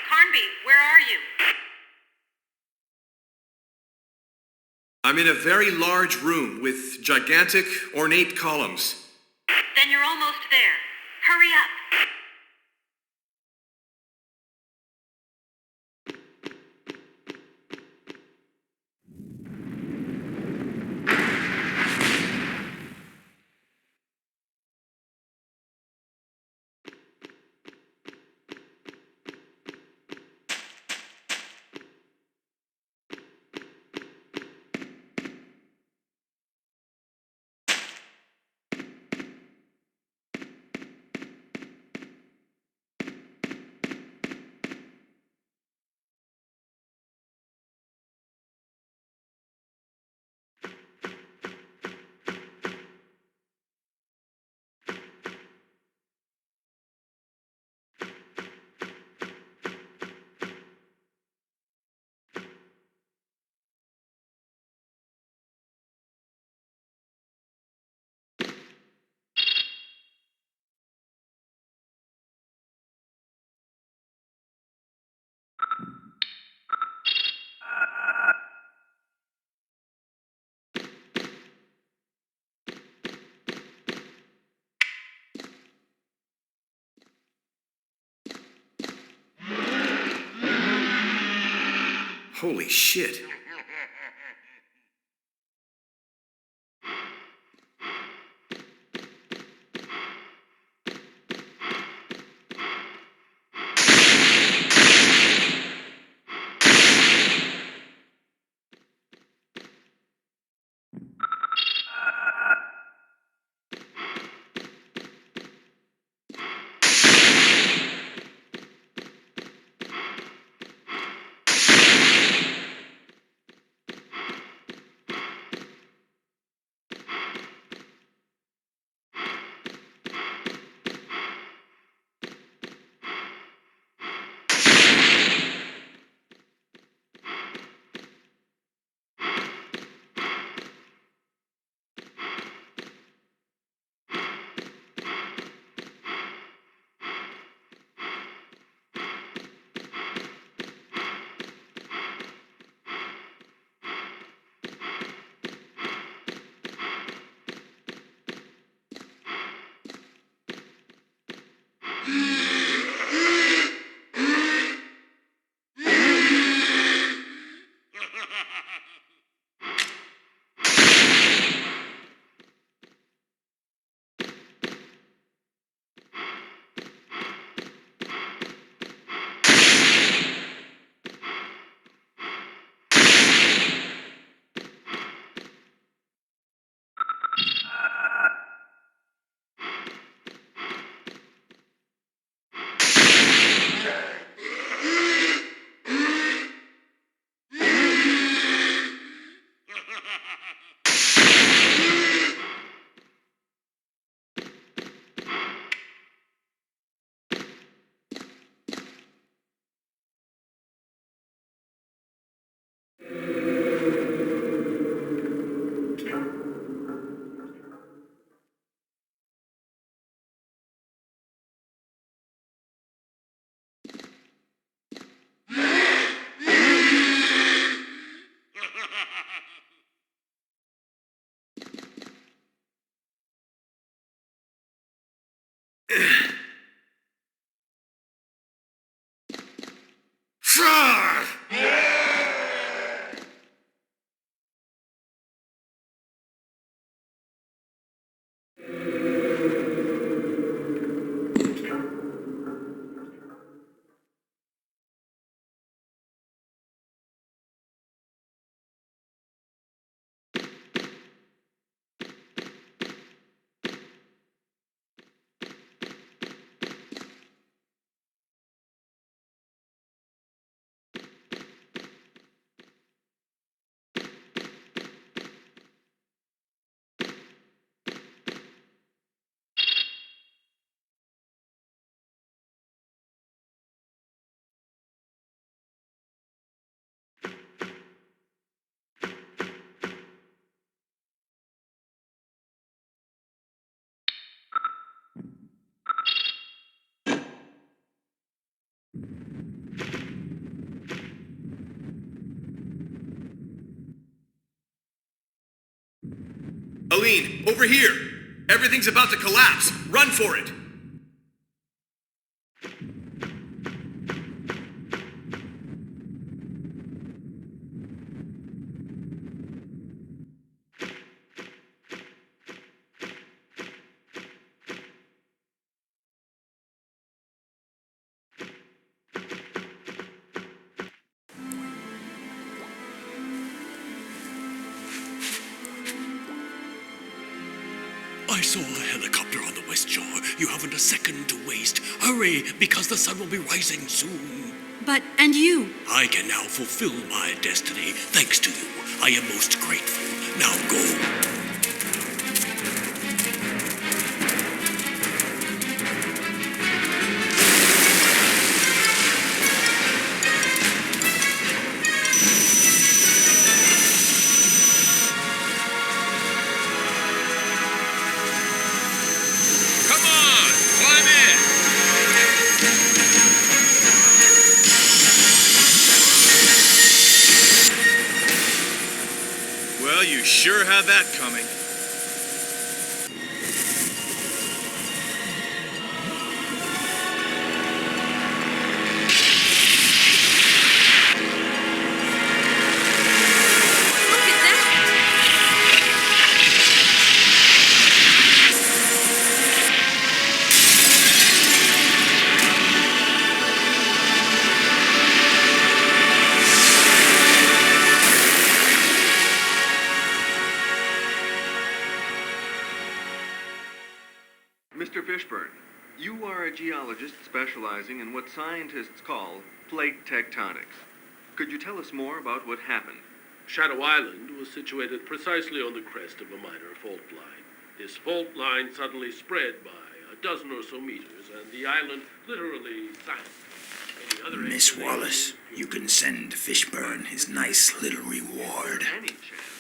Carnby, where are you? I'm in a very large room with gigantic, ornate columns. Then you're almost there. Hurry up. Holy shit. Aline, over here! Everything's about to collapse! Run for it! I saw a helicopter on the west shore. You haven't a second to waste. Hurry, because the sun will be rising soon. And you? I can now fulfill my destiny, thanks to you. I am most grateful. Now go. Well, you sure had that coming. Look at that! Mr. Fishburne, you are a geologist specializing in what scientists call plate tectonics. Could you tell us more about what happened? Shadow Island was situated precisely on the crest of a minor fault line. This fault line suddenly spread by a dozen or so meters, and the island literally sank. Any other Miss explanation Wallace, you can send Fishburne his nice little reward. Any chance